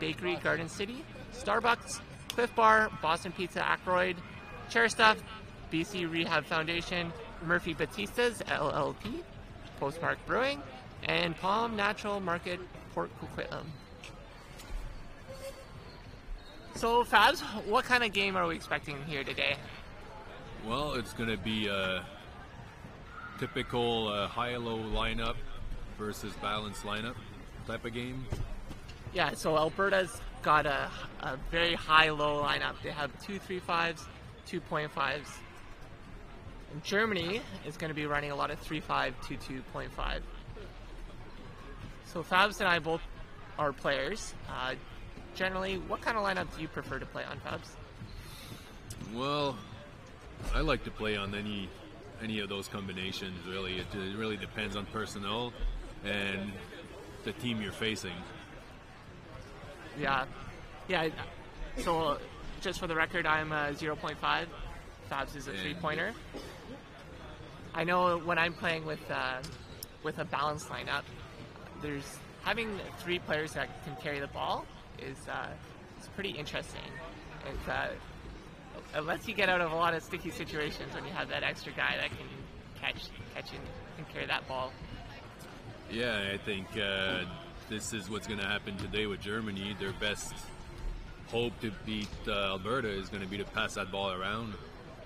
Bakery, Garden City, Starbucks, Cliff Bar, Boston Pizza, Ackroyd, Chair Stuff, BC Rehab Foundation, Murphy Batistas, LLP, Postmark Brewing, and Palm Natural Market, Port Coquitlam. So, Fabs, what kind of game are we expecting here today? Well, it's going to be a typical high-low lineup versus balanced lineup type of game. Yeah, so Alberta's got a very high-low lineup. They have 2 3.5s, 2.5s. And Germany is going to be running a lot of 3.5 to 2.5. So Fabs and I both are players. Generally, what kind of lineup do you prefer to play on, Fabs? Well, I like to play on any of those combinations, really. It really depends on personnel and the team you're facing. Yeah. So, just for the record, I'm a 0.5. Fabs is a 3-pointer. I know when I'm playing with a balanced lineup, there's having 3 players that can carry the ball is it's pretty interesting. It lets you get out of a lot of sticky situations when you have that extra guy that can catch and carry that ball. Yeah, I think this is what's going to happen today with Germany. Their best hope to beat Alberta is going to be to pass that ball around,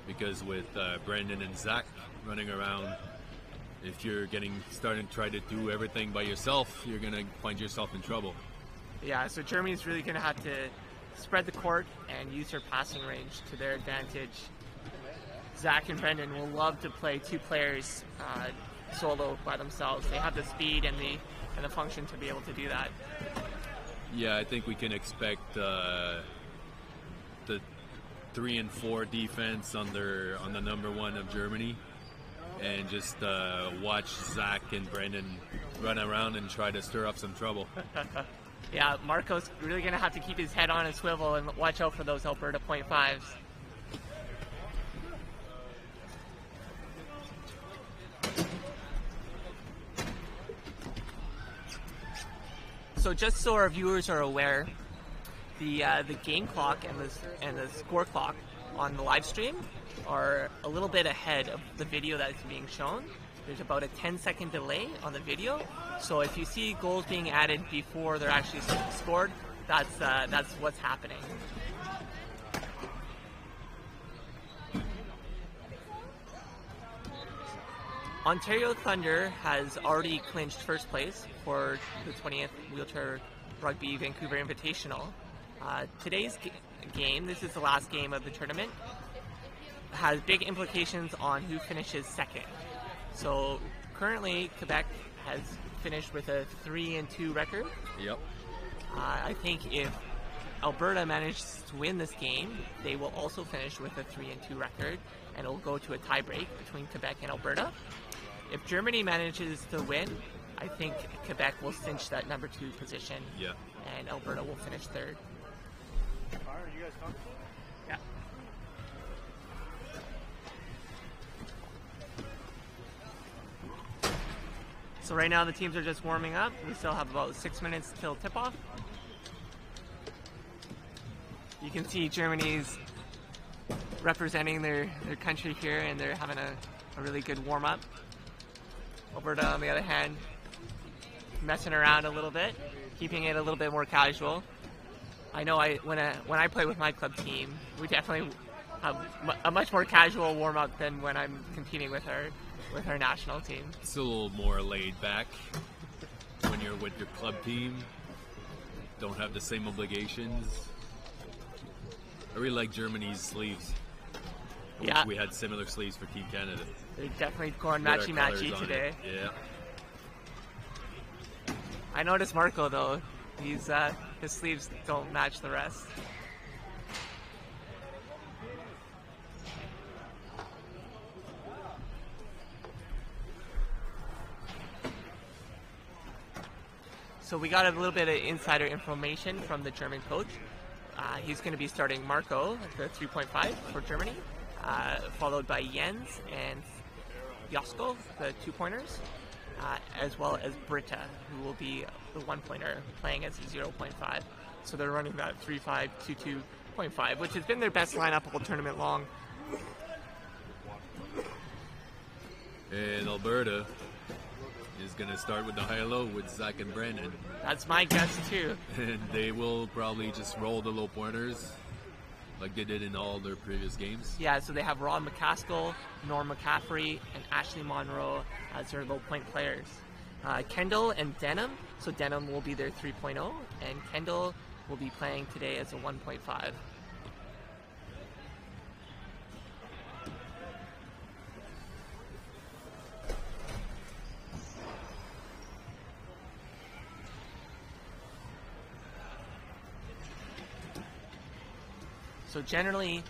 because with Brandon and Zach running around, if you're starting to try to do everything by yourself, you're going to find yourself in trouble. Yeah, so Germany's really going to have to spread the court and use their passing range to their advantage. Zach and Brendan will love to play 2 players solo by themselves. They have the speed and the function to be able to do that. Yeah, I think we can expect the 3 and 4 defense on the number 1 of Germany, and just watch Zach and Brendan run around and try to stir up some trouble. Yeah, Marco's really going to have to keep his head on a swivel and watch out for those Alberta .5s. So just so our viewers are aware, the game clock and the score clock on the live stream are a little bit ahead of the video that's being shown. There's about a 10-second delay on the video, so if you see goals being added before they're actually scored, that's what's happening. Ontario Thunder has already clinched first place for the 20th Wheelchair Rugby Vancouver Invitational. Today's game, this is the last game of the tournament, has big implications on who finishes second. So currently Quebec has finished with a 3-2 record. Yep. I think if Alberta manages to win this game, they will also finish with a 3-2 record, and it will go to a tie-break between Quebec and Alberta. If Germany manages to win, I think Quebec will cinch that number 2 position. Yeah. And Alberta will finish third. Are you guys talking? Yeah. So right now the teams are just warming up. We still have about 6 minutes till tip-off. You can see Germany's representing their country here, and they're having a really good warm-up. Alberta, on the other hand, messing around a little bit, keeping it a little bit more casual. I know when I play with my club team, we definitely have a much more casual warm-up than when I'm competing with our national team. It's a little more laid back when you're with your club team. Don't have the same obligations. I really like Germany's sleeves. Yeah. We had similar sleeves for Team Canada. They're definitely going matchy-matchy today. Yeah. I noticed Marco though. His sleeves don't match the rest. So we got a little bit of insider information from the German coach. He's going to be starting Marco, the 3.5 for Germany, followed by Jens and Josko, the 2-pointers, as well as Britta, who will be the 1-pointer playing as a 0.5. So they're running that 3-5, 2-2.5, which has been their best lineup all tournament long. And Alberta is going to start with the high-low with Zach and Brandon. That's my guess too. And they will probably just roll the low pointers like they did in all their previous games. Yeah, so they have Rod McCaskill, Norm McCaffrey, and Ashley Monroe as their low point players. Kendall and Denham, so Denham will be their 3.0, and Kendall will be playing today as a 1.5. So generally,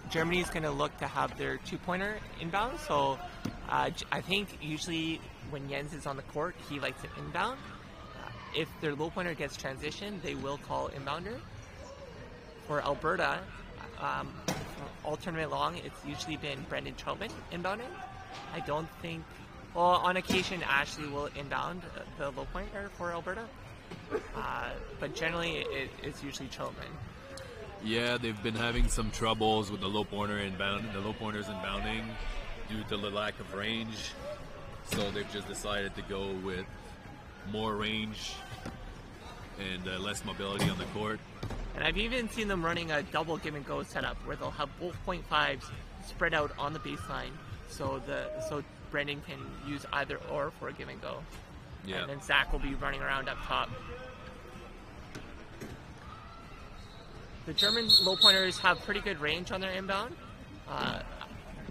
Germany's going to look to have their two-pointer inbound. So I think usually when Jens is on the court, he likes it inbound. If their low pointer gets transition, they will call inbounder. For Alberta, all tournament long, it's usually been Brendan Troutman inbounding. I don't think, well, on occasion, Ashley will inbound the low pointer for Alberta. But generally, it's usually Troutman. Yeah, they've been having some troubles with the low pointers inbounding due to the lack of range. So they've just decided to go with more range and less mobility on the court. And I've even seen them running a double give and go setup where they'll have both 0.5s spread out on the baseline, so Brendan can use either or for a give and go. Yeah. And then Zach will be running around up top. The German low pointers have pretty good range on their inbound,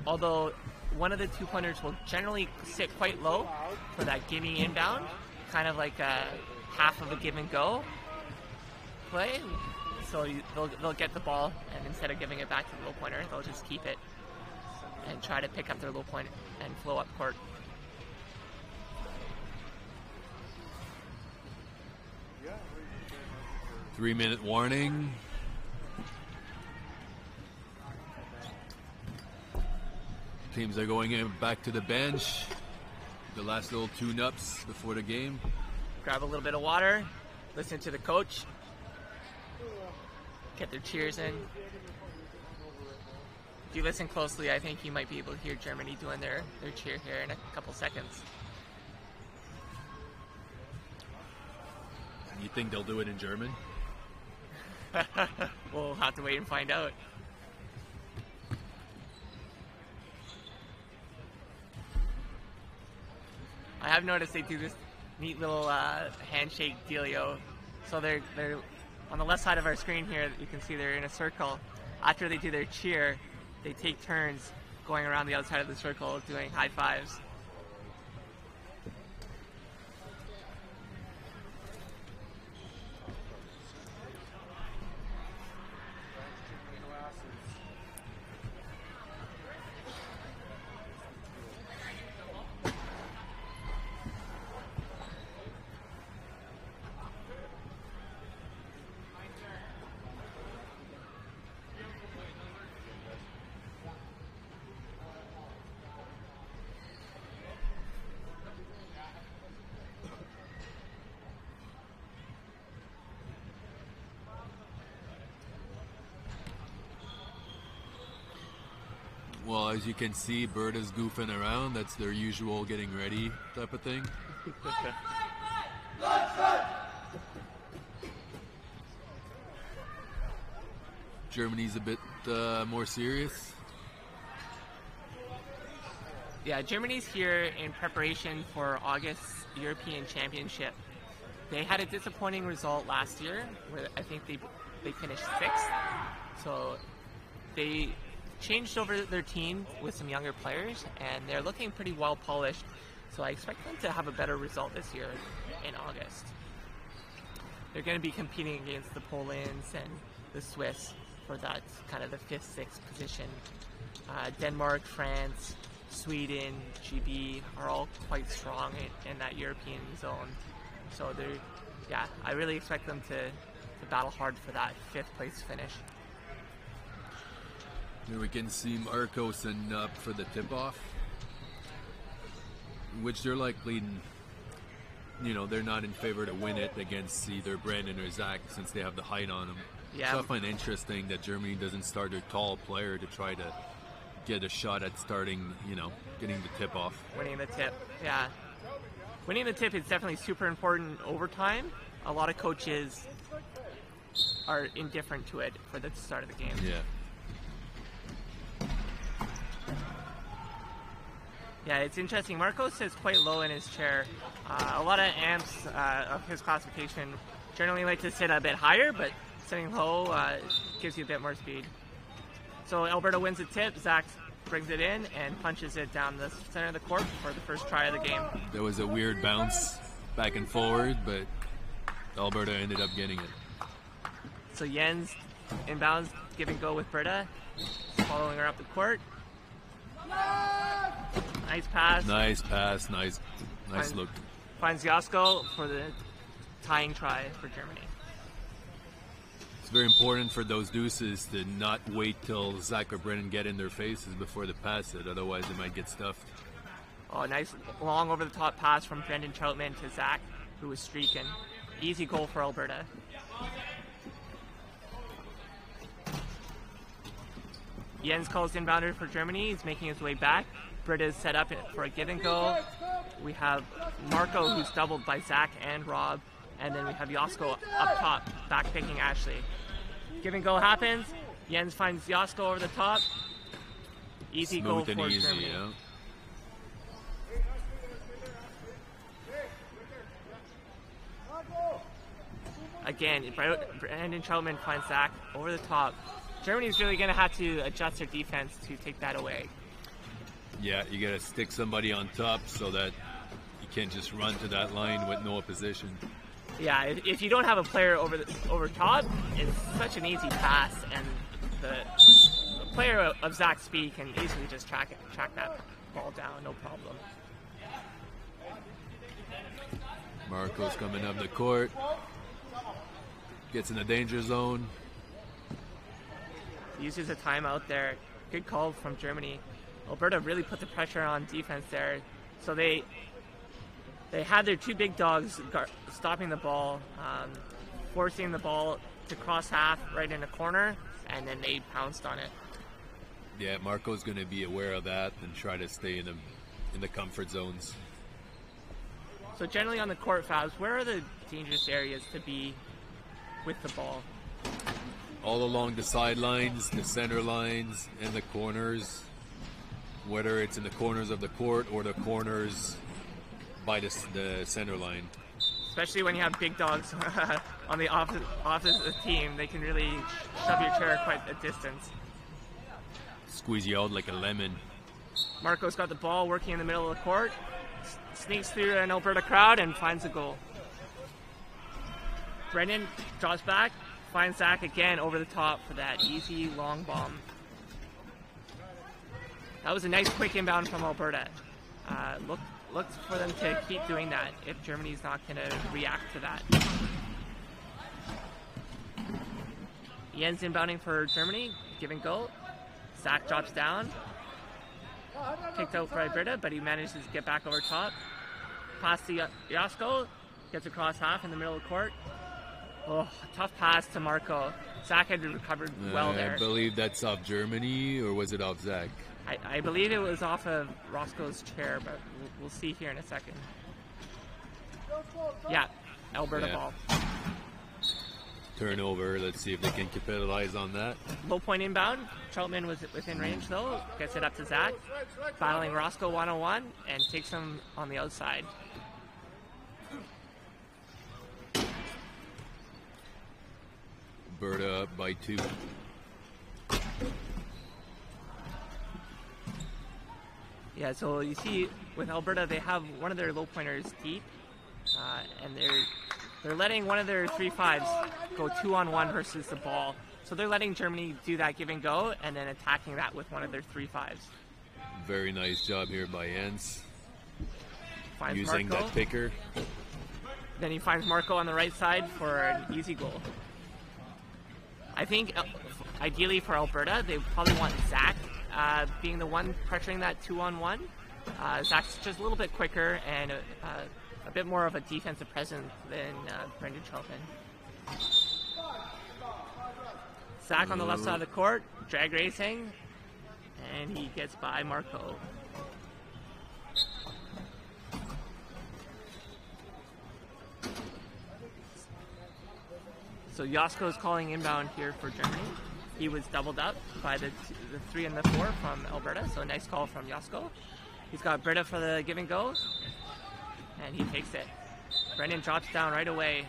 although one of the 2-pointers will generally sit quite low for that gimme inbound, kind of like a half of a give and go play. So they'll get the ball, and instead of giving it back to the low pointer, they'll just keep it and try to pick up their low point and flow up court. Three-minute warning. Teams are going in back to the bench. The last little tune-ups before the game. Grab a little bit of water, listen to the coach, get their cheers in. If you listen closely, I think you might be able to hear Germany doing their cheer here in a couple seconds. You think they'll do it in German? We'll have to wait and find out. I have noticed they do this neat little handshake dealio. So they're on the left side of our screen here. You can see they're in a circle. After they do their cheer, they take turns going around the outside of the circle doing high fives. Well, as you can see, Berta's goofing around. That's their usual getting ready type of thing. Germany's a bit more serious. Yeah, Germany's here in preparation for August's European Championship. They had a disappointing result last year, where I think they finished 6th. So they changed over their team with some younger players, and they're looking pretty well polished. So I expect them to have a better result this year in August. They're going to be competing against the Polands and the Swiss for that kind of the 5th, 6th position. Denmark, France, Sweden, GB are all quite strong in that European zone. So I really expect them to battle hard for that 5th place finish. Here we can see Marcosen up for the tip-off, which they're likely they're not in favor to win it against either Brandon or Zach since they have the height on them. Yeah. So I find it interesting that Germany doesn't start their tall player to try to get a shot at starting, getting the tip off. Winning the tip, yeah. Winning the tip is definitely super important over time. A lot of coaches are indifferent to it for the start of the game. Yeah. Yeah, it's interesting. Marco sits quite low in his chair. A lot of amps of his classification generally like to sit a bit higher, but sitting low gives you a bit more speed. So Alberta wins the tip. Zach brings it in and punches it down the center of the court for the first try of the game. There was a weird bounce back and forward, but Alberta ended up getting it. So Jens inbounds, give and go with Britta, following her up the court. Nice pass. Nice pass. Nice look. Finds Jasko for the tying try for Germany. It's very important for those deuces to not wait till Zach or Brennan get in their faces before they pass it. Otherwise, they might get stuffed. Oh, nice long over-the-top pass from Brendan Troutman to Zach, who was streaking. Easy goal for Alberta. Jens calls inbounder for Germany. He's making his way back. Britta is set up for a give and go. We have Marco, who's doubled by Zach and Rob. And then we have Jasko up top, back picking Ashley. Give and go happens. Jens finds Jasko over the top. Easy goal for Smooth and easy, Germany. yeah. Again, Brandon Troutman finds Zach over the top. Germany's really going to have to adjust their defense to take that away. Yeah, you got to stick somebody on top so that you can't just run to that line with no opposition. Yeah, if you don't have a player over top, it's such an easy pass, and the player of Zach's speed can easily just track that ball down, no problem. Marco's coming up the court. Gets in the danger zone. Uses a timeout there. Good call from Germany. Alberta really put the pressure on defense there. So they had their two big dogs stopping the ball, forcing the ball to cross half right in the corner, and then they pounced on it. Yeah, Marco's going to be aware of that and try to stay in the comfort zones. So generally on the court, Fabs, where are the dangerous areas to be with the ball? All along the sidelines, the center lines, and the corners. Whether it's in the corners of the court or the corners by the center line. Especially when you have big dogs on the opposite team, they can really shove your chair quite a distance. Squeeze you out like a lemon. Marco's got the ball working in the middle of the court, sneaks through an Alberta crowd and finds a goal. Brendan draws back, finds Zach again over the top for that easy long bomb. That was a nice quick inbound from Alberta. Look for them to keep doing that if Germany's not going to react to that. Jens inbounding for Germany, give and go. Zach drops down. Kicked out by Britta, but he manages to get back over top. Pass to Jasko, gets across half in the middle of the court. Oh, tough pass to Marco. Zach had recovered well there. I believe that's off Germany, or was it off Zach? I believe it was off of Roscoe's chair, but we'll see here in a second. Yeah, Alberta ball. Turnover. Let's see if they can capitalize on that. Low point inbound. Troutman was within range though. Gets it up to Zach. Battling Roscoe 1-on-1 and takes him on the outside. Alberta up by 2. Yeah, so you see with Alberta, they have one of their low pointers deep, and they're letting one of their 3-5s go 2-on-1 versus the ball. So they're letting Germany do that give and go, and then attacking that with one of their 3-5s. Very nice job here by Jens. Finds using Marco. that picker. Then he finds Marco on the right side for an easy goal. I think ideally for Alberta, they probably want Zach being the one pressuring that 2-on-1. Zach's just a little bit quicker and a bit more of a defensive presence than Brendan Troutman. Zach on the left side of the court, drag racing, and he gets by Marco. So Jasko is calling inbound here for Germany. He was doubled up by the 3 and the 4 from Alberta, so a nice call from Jasko. He's got Britta for the give and go, and he takes it. Brendan drops down right away,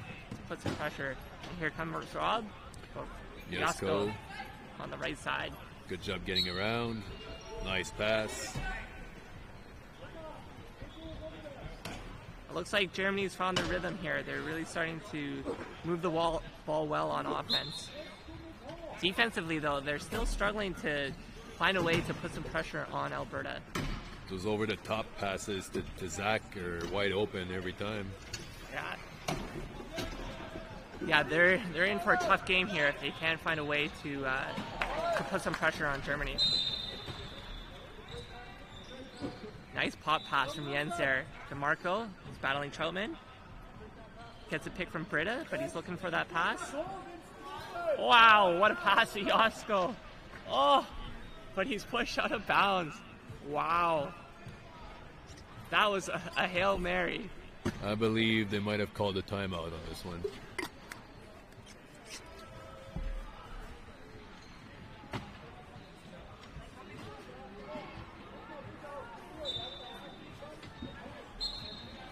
puts some pressure. And here comes Rob. Jasko on the right side. Good job getting around. Nice pass. It looks like Germany's found their rhythm here. They're really starting to move the ball well on offense. Defensively, though, they're still struggling to find a way to put some pressure on Alberta. Those over-the-top passes to Zach are wide open every time. Yeah, they're in for a tough game here if they can find a way to put some pressure on Germany. Nice pop pass from Jens there to Marco. He's battling Troutman. Gets a pick from Britta, but he's looking for that pass. Wow, what a pass to Jasko. Oh, but he's pushed out of bounds. Wow. That was a Hail Mary. I believe they might have called a timeout on this one.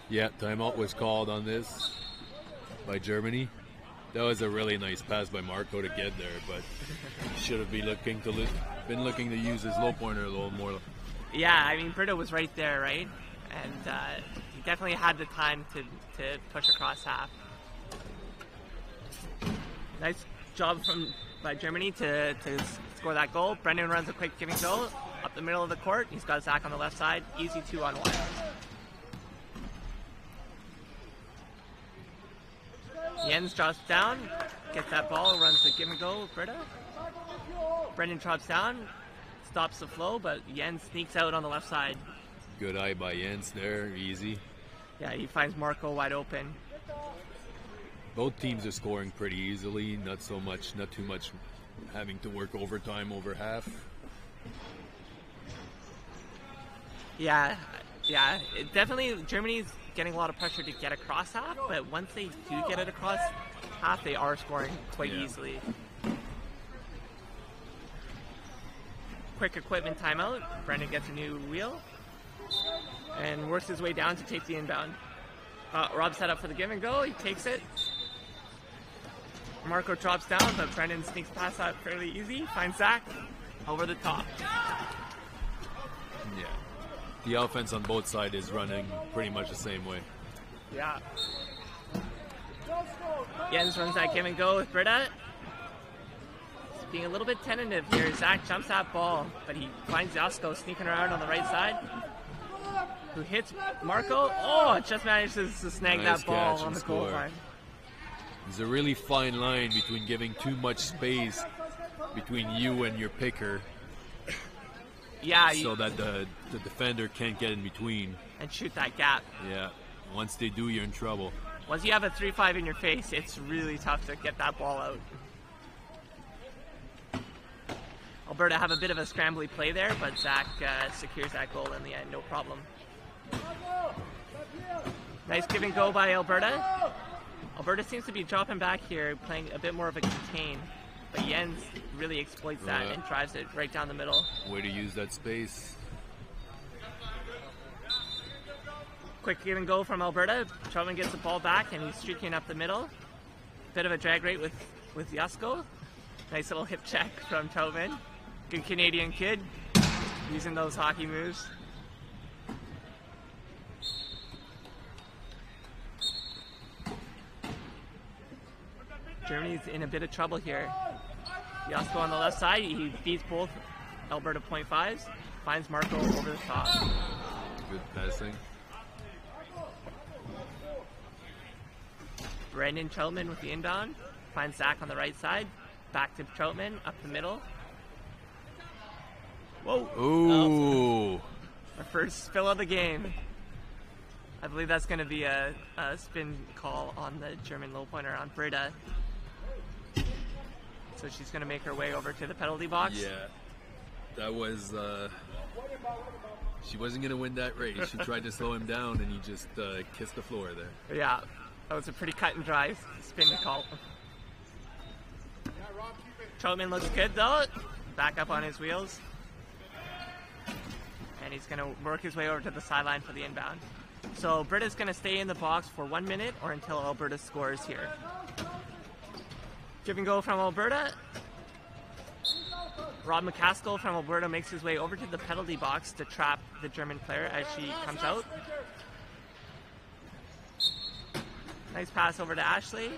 Yeah, timeout was called on this by Germany. That was a really nice pass by Marco to get there, but should have been looking to use his low pointer a little more. Yeah, I mean, Britta was right there, right? And he definitely had the time to push across half. Nice job by Germany to score that goal. Brendan runs a quick give and go up the middle of the court. He's got Zach on the left side. Easy 2-on-1. Jens drops down, gets that ball, runs the give and go with Britta. Brendan drops down, stops the flow, but Jens sneaks out on the left side. Good eye by Jens there, easy. Yeah, he finds Marco wide open. Both teams are scoring pretty easily, not too much having to work overtime over half. Yeah, definitely Germany's getting a lot of pressure to get across half, but once they do get it across half, they are scoring quite easily. Quick equipment timeout. Brendan gets a new wheel and works his way down to take the inbound. Rob set up for the give and go. He takes it. Marco drops down, but Brendan sneaks past that fairly easy. Finds Zach over the top. Yeah. The offense on both sides is running pretty much the same way. Yeah. Jens runs that give and go with Britta. He's being a little bit tentative here. Zach jumps that ball, but he finds Jasko sneaking around on the right side, who hits Marco. Oh, just manages to snag Nice that ball catch on and the goal score. line. There's a really fine line between giving too much space between you and your picker, Yeah, so that the defender can't get in between. and shoot that gap. Yeah, once they do, you're in trouble. Once you have a 3-5 in your face, it's really tough to get that ball out. Alberta have a bit of a scrambly play there, but Zach secures that goal in the end, no problem. Nice give and go by Alberta. Alberta seems to be dropping back here, playing a bit more of a contain, but Jens really exploits that and drives it right down the middle. Way to use that space. Quick give and go from Alberta. Troutman gets the ball back and he's streaking up the middle. Bit of a drag rate with Jasko. Nice little hip check from Troutman. Good Canadian kid using those hockey moves. Germany's in a bit of trouble here. Jasko on the left side, he beats both Alberta .5s, finds Marco over the top. Good passing. Brendan Troutman with the inbound, finds Zach on the right side, back to Troutman, up the middle. Whoa! Ooh! Our first spill of the game. I believe that's going to be a spin call on the German low pointer on Britta. So she's going to make her way over to the penalty box. Yeah, that was. She wasn't going to win that race. She tried to slow him down, and he just kissed the floor there. Yeah, that was a pretty cut and dry spin call. Troutman looks good though. Back up on his wheels. And he's going to work his way over to the sideline for the inbound. So Britta's going to stay in the box for 1 minute or until Alberta scores here. Give and go from Alberta. Rob McCaskill from Alberta makes his way over to the penalty box to trap the German player as she comes out. Nice pass over to Ashley,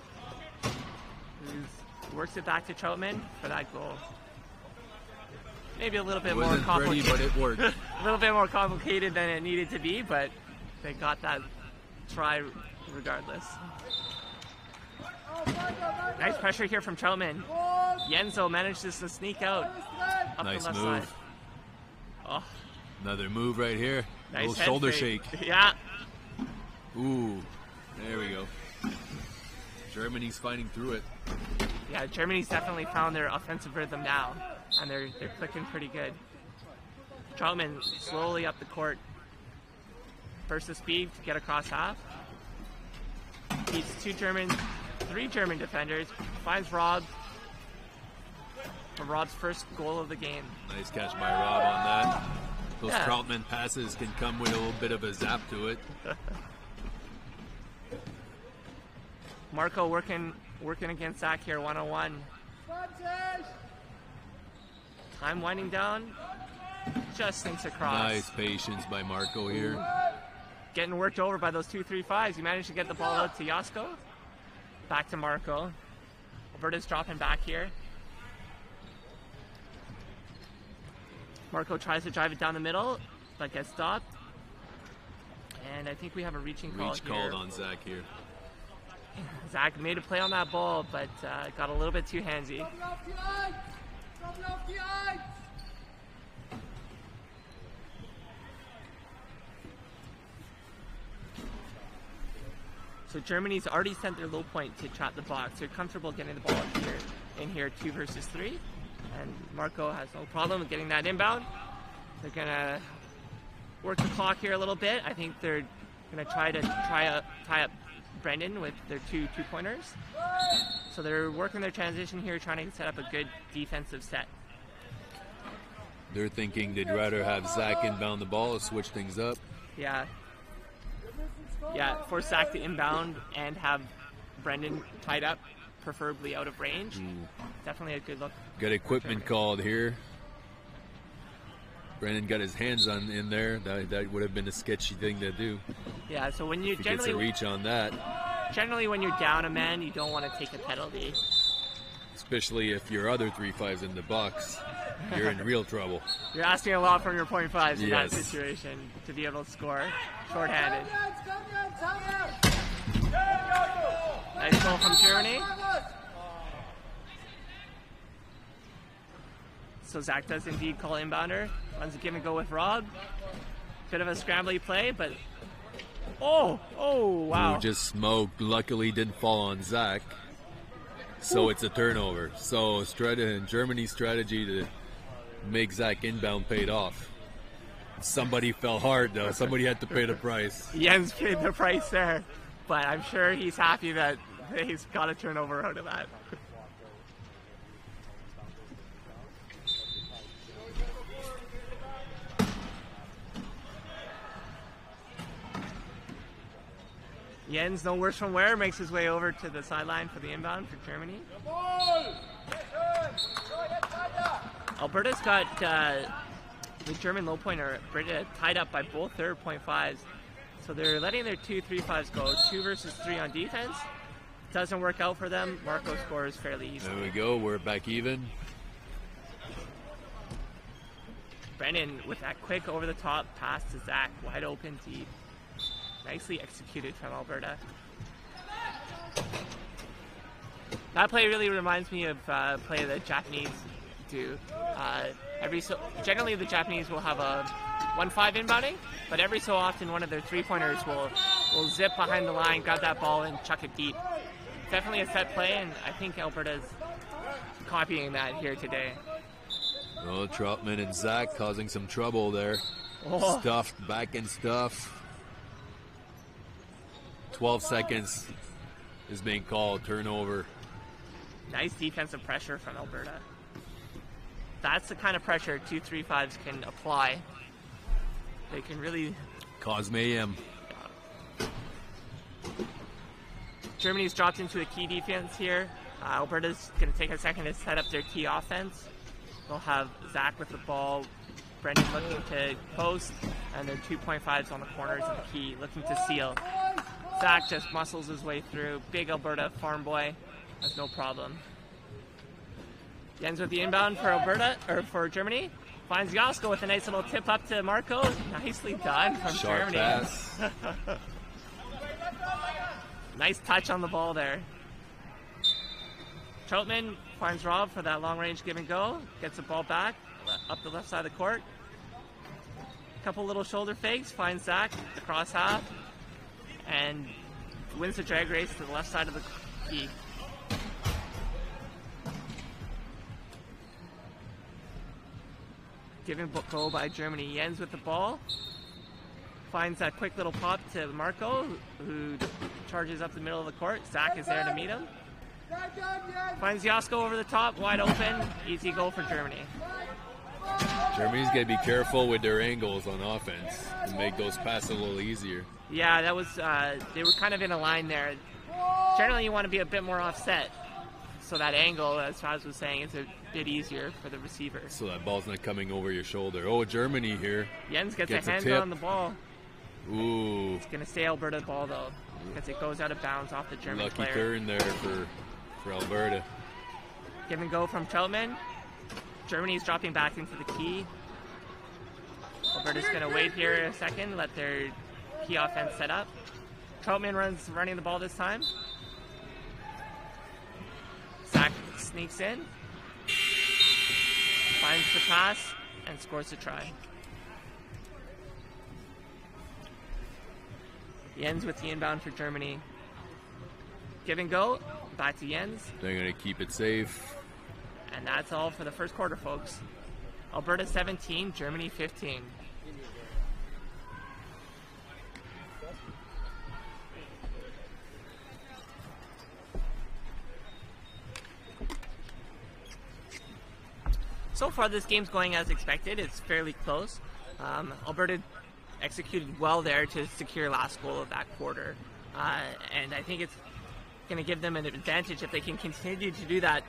who works it back to Troutman for that goal. Maybe a little bit more complicated. Pretty, but it worked. A little bit more complicated than it needed to be, but they got that try regardless. Nice pressure here from Troutman. Yenzo manages to sneak out up Nice the left move. side. Oh, Another move right here. nice Little head shoulder fake. shake. Yeah. Ooh, there we go. Germany's fighting through it. Yeah, Germany's definitely found their offensive rhythm now, and they're clicking pretty good. Troutman slowly up the court. Burst the speed to get across half. Beats three German defenders. Finds Rob for Rob's first goal of the game. Nice catch by Rob on that. Those Yeah. Troutman passes can come with a little bit of a zap to it. Marco working against Zach here, 1-on-1. Time winding down. Just thinks across. Nice patience by Marco here. Getting worked over by those 2-3-5s. He managed to get the ball out to Yasko. Back to Marco. Alberta's dropping back here. Marco tries to drive it down the middle, but gets stopped. And I think we have a reaching call Reach here. called on Zach here. Zach made a play on that ball, but got a little bit too handsy. So Germany's already sent their low point to trap the box. They're comfortable getting the ball in here 2 versus 3. And Marco has no problem with getting that inbound. They're going to work the clock here a little bit. I think they're going to tie up Brendan with their two-pointers. So they're working their transition here, trying to set up a good defensive set. They're thinking they'd rather have Zach inbound the ball or switch things up. Yeah. Yeah, force Zach to inbound and have Brendan tied up, preferably out of range. Definitely a good look. Got equipment called here. Brendan got his hands in there. That would have been a sketchy thing to do. Yeah, so when you If he gets a reach on that, generally when you're down a man, you don't want to take a penalty. especially if your other 3-5's in the box, you're in real trouble. You're asking a lot from your point fives in that Yes. situation to be able to score shorthanded. Nice goal from Germany. So Zach does indeed call inbounder. Runs a give and go with Rob. Bit of a scrambly play, but oh wow. Who just smoked. Luckily didn't fall on Zach. So it's a turnover. So Germany's strategy to make Zach inbound paid off. Somebody fell hard though. Somebody had to pay the price. Jens paid the price there, but I'm sure he's happy that he's got a turnover out of that. Jens, no worse from where, makes his way over to the sideline for the inbound for Germany. Alberta's got the German low pointer Britta tied up by both their point fives. So they're letting their 2-3-5s go. 2 versus 3 on defense. Doesn't work out for them. Marco scores fairly easily. There we go. We're back even. Brennan with that quick over the top pass to Zach. Wide open deep. Nicely executed from Alberta. That play really reminds me of play the Japanese do. Generally the Japanese will have a 1-5 inbounding, but every so often one of their 3-pointers will will zip behind the line, grab that ball, and chuck it deep. Definitely a set play, and I think Alberta's copying that here today. Oh, Troutman and Zach causing some trouble there. Oh. Stuffed, back and stuff. 12 seconds is being called, turnover. Nice defensive pressure from Alberta. That's the kind of pressure 2-3-5s can apply. They can really Cause mayhem. Germany's dropped into a key defense here. Alberta's going to take a second to set up their key offense. They'll have Zach with the ball, Brendan looking to post, and their 2.5s on the corners of the key, looking to seal. Zach just muscles his way through. Big Alberta farm boy has no problem. Jens with the inbound for Alberta, or for Germany. Finds Josko with a nice little tip up to Marco. Nicely done from Sharp Germany. pass. Nice touch on the ball there. Troutman finds Rob for that long range give and go. Gets the ball back up the left side of the court. Couple little shoulder fakes. Finds Zach across half. And wins the drag race to the left side of the key. Give and go by Germany. Jens with the ball. Finds that quick little pop to Marco, who charges up the middle of the court. Zach is there to meet him. Finds Josko over the top, wide open. Easy goal for Germany. Germany's got to be careful with their angles on offense to make those passes a little easier. Yeah, that was, they were kind of in a line there. Generally, you want to be a bit more offset. So that angle, as Faz was saying, is a bit easier for the receiver. So that ball's not coming over your shoulder. Oh, Germany here. Jens gets a a hand tip. on the ball. Ooh. It's going to stay Alberta ball, though, because it goes out of bounds off the German Lucky player. turn there for Alberta. Give and go from Troutman. Germany's dropping back into the key. Alberta's going to wait here a second, let their key offense set up. Troutman running the ball this time. Zach sneaks in, finds the pass, and scores the try. Jens with the inbound for Germany. Give and go, back to Jens. They're going to keep it safe. And that's all for the first quarter, folks. Alberta 17, Germany 15. So far, this game's going as expected. It's fairly close. Alberta executed well there to secure last goal of that quarter. And I think it's going to give them an advantage if they can continue to do that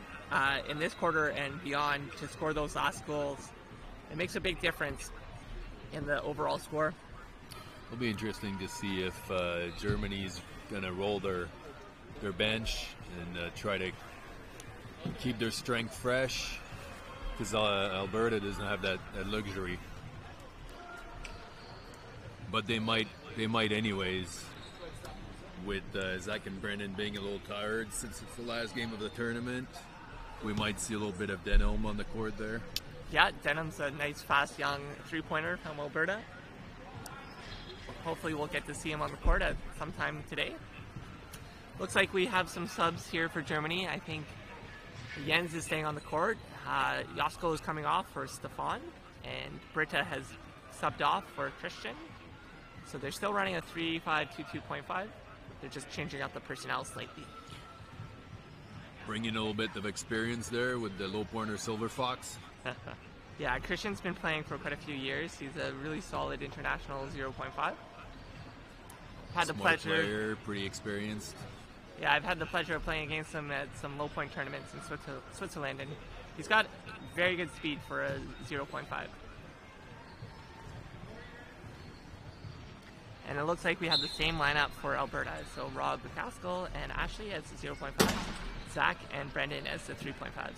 in this quarter and beyond to score those last goals. It makes a big difference in the overall score. It'll be interesting to see if Germany's going to roll their bench and try to keep their strength fresh, because Alberta doesn't have that luxury. But they might anyways, with Zach and Brendan being a little tired since it's the last game of the tournament. We might see a little bit of Denholm on the court there. Yeah, Denham's a nice, fast, young three-pointer from Alberta. Hopefully we'll get to see him on the court at sometime today. Looks like we have some subs here for Germany. I think Jens is staying on the court. Josko is coming off for Stefan, and Britta has subbed off for Christian. So they're still running a 3-5-2-2.5. They're just changing out the personnel slightly. Bringing a little bit of experience there with the low pointer Silver Fox. Yeah, Christian's been playing for quite a few years. He's a really solid international 0.5. Had the Smart pleasure. player, pretty experienced. Yeah, I've had the pleasure of playing against him at some low point tournaments in Switzerland, and he's got very good speed for a 0.5. And it looks like we have the same lineup for Alberta. So Rob McCaskill and Ashley as the 0.5, Zach and Brendan as the 3.5s.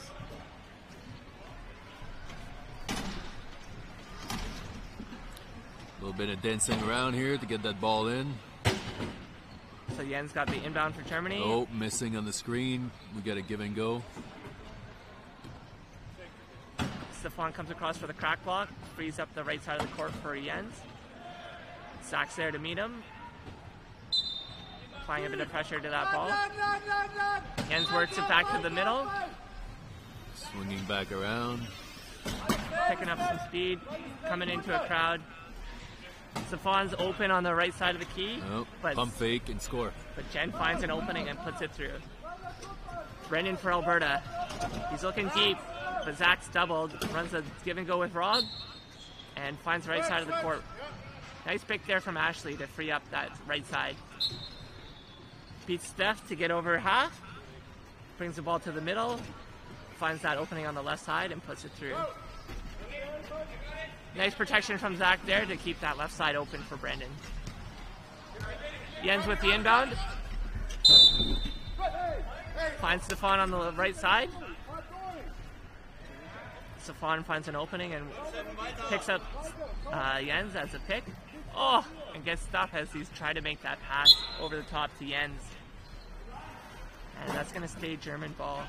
A little bit of dancing around here to get that ball in. So Jens got the inbound for Germany. Oh, missing on the screen. We got to give and go. Stefan comes across for the crack block, frees up the right side of the court for Jens. Zach's there to meet him. applying a bit of pressure to that ball. Jens works it back to the middle, Swinging back around. picking up some speed, coming into a crowd. Stefan's open on the right side of the key, Oh, but pump fake and score. Jen finds an opening and puts it through. Brendan for Alberta. He's looking deep, but Zach's doubled, runs a give and go with Rob, and finds the right side of the court. Nice pick there from Ashley to free up that right side. Beats Steph to get over half, brings the ball to the middle, finds that opening on the left side and puts it through. Nice protection from Zach there to keep that left side open for Brendan. Jens with the inbound. Finds Stefan on the right side. Stefan finds an opening and picks up Jens as a pick. Oh, and gets stopped as he's trying to make that pass over the top to Jens. And that's going to stay German ball.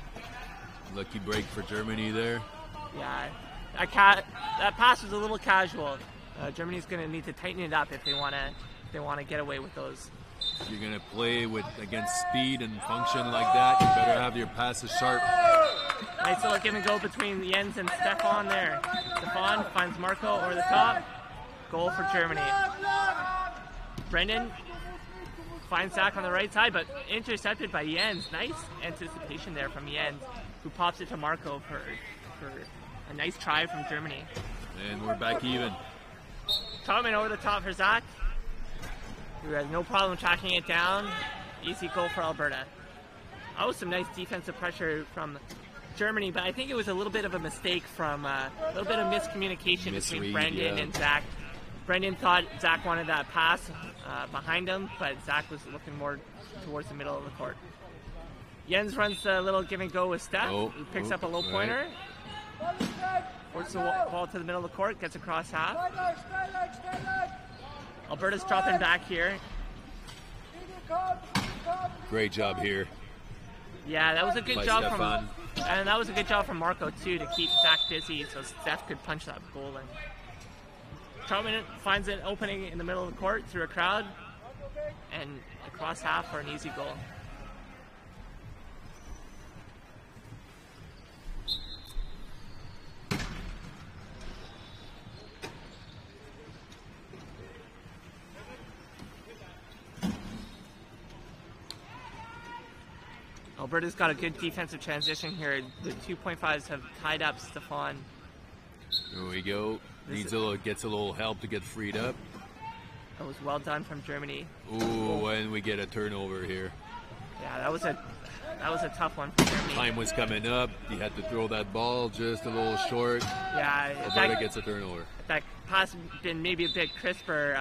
Lucky break for Germany there. Yeah, that pass was a little casual. Germany's going to need to tighten it up if they want to get away with those. If you're gonna play against speed and function like that, you better have your passes sharp. Nice little give and go between Jens and Stefan there. Stefan finds Marco over the top. Goal for Germany. Brendan finds Zach on the right side, but intercepted by Jens. Nice anticipation there from Jens, who pops it to Marco for a nice try from Germany. And we're back even. Troutman over the top for Zach, who has no problem tracking it down. Easy goal for Alberta. Oh, some nice defensive pressure from Germany, but I think it was a little bit of a mistake from a little bit of miscommunication between Brendan and Zach. Brendan thought Zach wanted that pass behind him, but Zach was looking more towards the middle of the court. Jens runs a little give and go with Steph, who picks up a low pointer. Forces the ball to the middle of the court, gets across half. Alberta's dropping back here. Great job here. Yeah, that was a good By job Stefan. and that was a good job from Marco too to keep Zach busy so Steph could punch that goal in. Troutman finds an opening in the middle of the court through a crowd and across half for an easy goal. Alberta's got a good defensive transition here. The 2.5s have tied up Stefan. There we go. Gets a little help to get freed up. That was well done from Germany. Ooh, and we get a turnover here. Yeah, that was a tough one for Germany. Time was coming up. He had to throw that ball just a little short. Yeah, Alberta gets a turnover. If that pass had been maybe a bit crisper,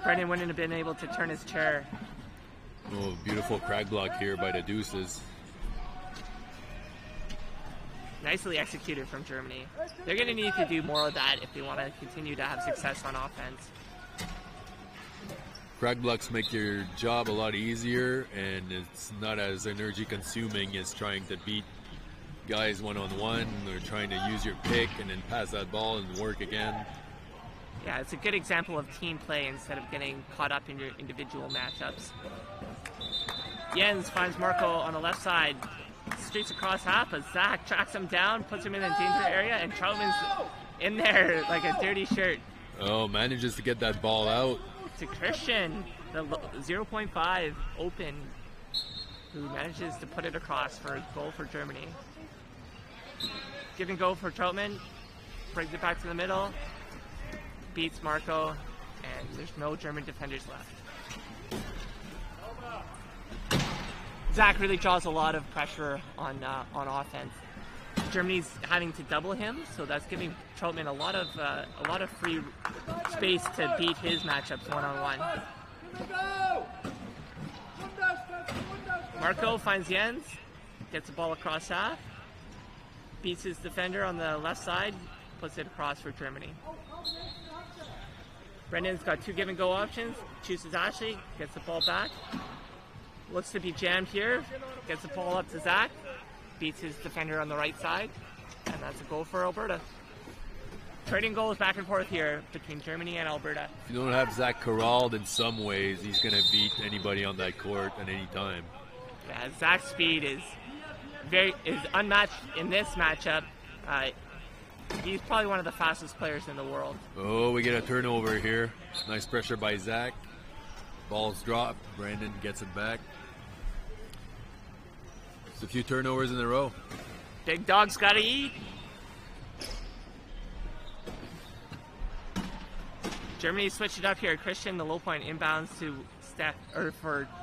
Brendan wouldn't have been able to turn his chair. Oh, beautiful crag block here by the Deuces. Nicely executed from Germany. They're going to need to do more of that if they want to continue to have success on offense. Crag blocks make your job a lot easier, and it's not as energy consuming as trying to beat guys one-on-one or trying to use your pick and then pass that ball and work again. Yeah, it's a good example of team play instead of getting caught up in your individual matchups. Jens finds Marco on the left side, streaks across half, but Zach tracks him down, puts him in a danger area, and Troutman's in there like a dirty shirt. Oh, manages to get that ball out. To Christian, the 0.5 open, who manages to put it across for a goal for Germany. Give and go for Troutman, brings it back to the middle, beats Marco, and there's no German defenders left. Zach really draws a lot of pressure on offense. Germany's having to double him, so that's giving Troutman a lot of free space to beat his matchups one-on-one. Marco finds Jens, gets the ball across half, beats his defender on the left side, puts it across for Germany. Brendan's got two give and go options, chooses Ashley, gets the ball back, looks to be jammed here, gets the ball up to Zach, beats his defender on the right side, and that's a goal for Alberta. trading goals back and forth here between Germany and Alberta. If you don't have Zach Corrald, in some ways, he's going to beat anybody on that court at any time. Yeah, Zach's speed is unmatched in this matchup. He's probably one of the fastest players in the world. Oh, we get a turnover here. Nice pressure by Zach. Ball's dropped. Brandon gets it back. Just a few turnovers in a row. Big dog's got to eat. Germany switched it up here. Christian, the low point, inbounds to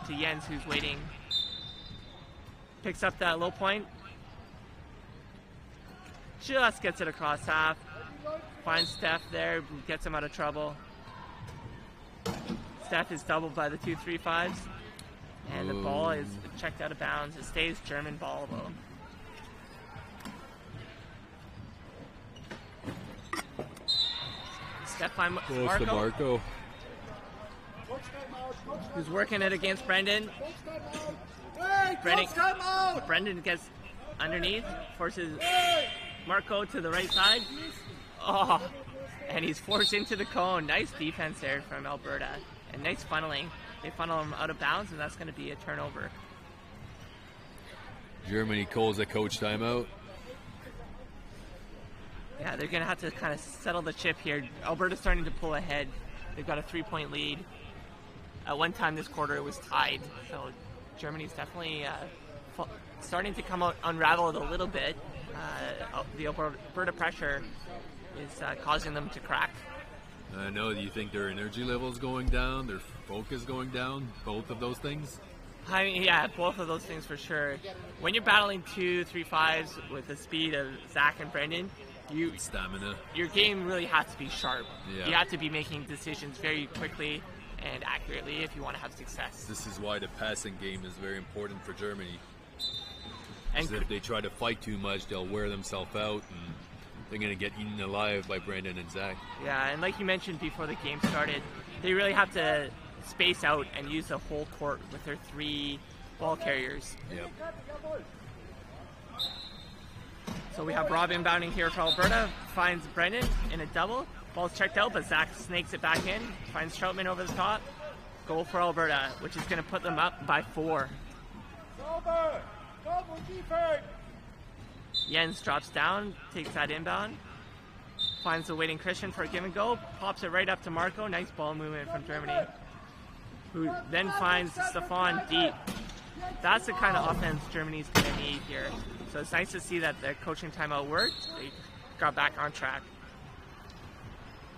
Jens, who's waiting. Picks up that low point. Just gets it across half. Finds Steph there, gets him out of trouble. Steph is doubled by the 2-3-5s. And the ball is checked out of bounds. It stays German ball though. Steph by Marco, who's working it against Brendan. Brendan gets underneath, forces Marco to the right side. Oh, and he's forced into the cone. Nice defense there from Alberta. And nice funneling. They funnel him out of bounds, and that's going to be a turnover. Germany calls a coach timeout. Yeah, they're going to have to kind of settle the ship here. Alberta's starting to pull ahead. They've got a 3-point lead. At one time this quarter it was tied. So Germany's definitely starting to unravel it a little bit. The Alberta pressure is causing them to crack. I know. Do you think their energy level is going down, their focus going down, both of those things? I mean, yeah, both of those things for sure. When you're battling 2-3-5s with the speed of Zach and Brendan, stamina. Your game really has to be sharp. Yeah. You have to be making decisions very quickly and accurately if you want to have success. This is why the passing game is very important for Germany. And if they try to fight too much, they'll wear themselves out, and they're going to get eaten alive by Brandon and Zach. Yeah, and like you mentioned before the game started, they really have to space out and use the whole court with their 3 ball carriers. Yep. So we have Rob inbounding here for Alberta, finds Brendan in a double. Ball's checked out, but Zach snakes it back in, finds Troutman over the top. Goal for Alberta, which is going to put them up by 4. Jens drops down, takes that inbound, finds the waiting Christian for a give and go, pops it right up to Marco. Nice ball movement from Germany, who then finds Stefan deep. That's the kind of offense Germany's going to need here. So it's nice to see that their coaching timeout worked. They got back on track.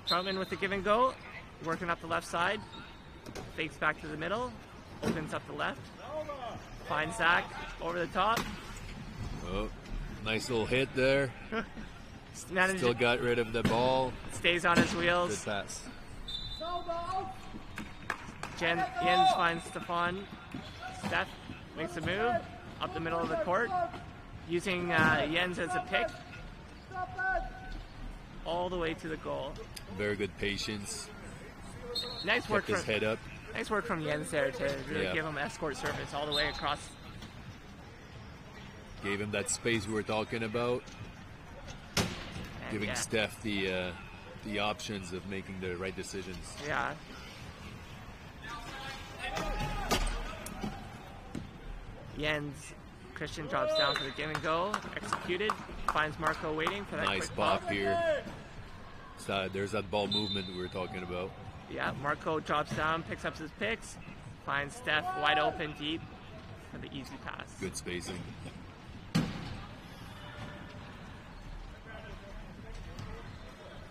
Troutman with the give and go, working up the left side, fakes back to the middle, opens up the left, finds Zach over the top. Oh, nice little hit there. Still got rid of the ball. Stays on his wheels. Good pass. Jens finds Stefan. Steph makes a move up the middle of the court, using Jens as a pick all the way to the goal. Very good patience. Nice work Kept his head up. Nice work from Jens there to really give him escort service all the way across. Gave him that space we were talking about. And giving Steph the options of making the right decisions. Yeah. Jens, Christian drops down for the give and go, executed, finds Marco waiting for that nice quick pop here. So there's that ball movement we were talking about. Yeah, Marco drops down, picks up his picks, finds Steph wide open deep for the easy pass. Good spacing.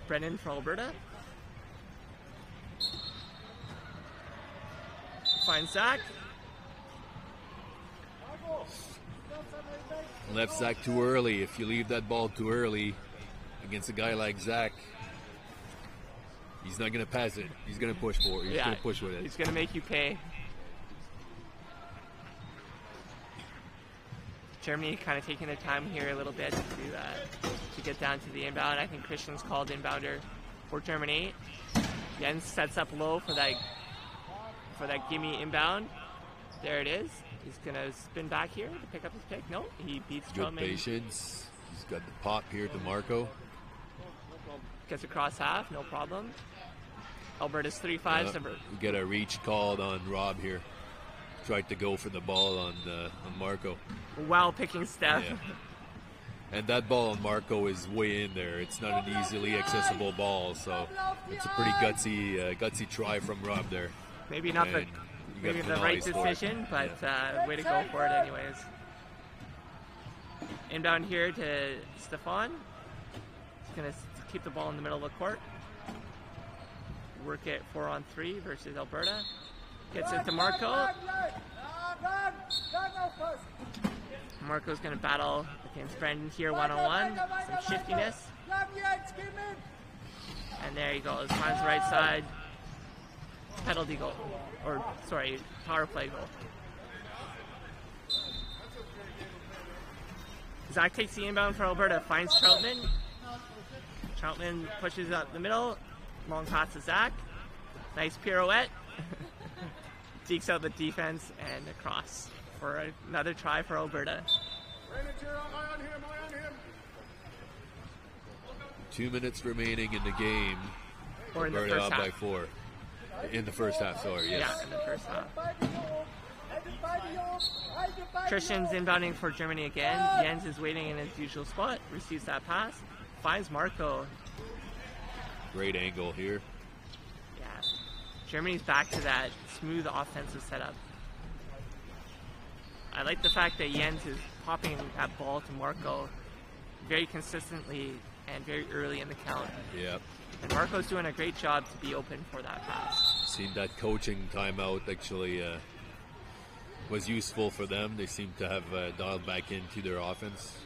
Brennan for Alberta. Finds Zach. Left Zach too early. If you leave that ball too early against a guy like Zach, he's not going to pass it. He's going to push for it. He's going to push with it. He's going to make you pay. Germany kind of taking their time here a little bit to get down to the inbound. I think Christian's called inbounder for Germany. Jens sets up low for that gimme inbound. There it is. He's going to spin back here to pick up his pick. No, he beats Good Troutman. patience. He's got the pop here to Marco. Gets across half, no problem. Alberta's 3-5. We get a reach called on Rob here. Tried to go for the ball on Marco. Well picking Steph. Yeah. And that ball on Marco is way in there. It's not an easily accessible ball, so it's a pretty gutsy try from Rob there. Maybe not And maybe got the right penalized for it. decision, but way to go for it anyways. Inbound here to Stefan. He's going to keep the ball in the middle of the court. Work it 4-on-3 versus Alberta. Gets it to Marco. Marco's going to battle against Brendan here one-on-one. Some shiftiness. And there he goes. Finds the right side. Penalty goal. Or, sorry, power play goal. Zach takes the inbound for Alberta. Finds Troutman. Troutman pushes up the middle. Long pass to Zach. Nice pirouette. Dekes out the defense and across for another try for Alberta. 2 minutes remaining in the game. Or in the Alberta first up by half. 4. In the first half, sorry. Yes. Yeah, in the first half. Christian's inbounding for Germany again. Jens is waiting in his usual spot. Receives that pass. Finds Marco. Great angle here. Yeah. Germany's back to that smooth offensive setup. I like the fact that Jens is popping that ball to Marco very consistently and very early in the count. Yep. And Marco's doing a great job to be open for that pass. Seen that coaching timeout actually was useful for them. They seem to have dialed back into their offense.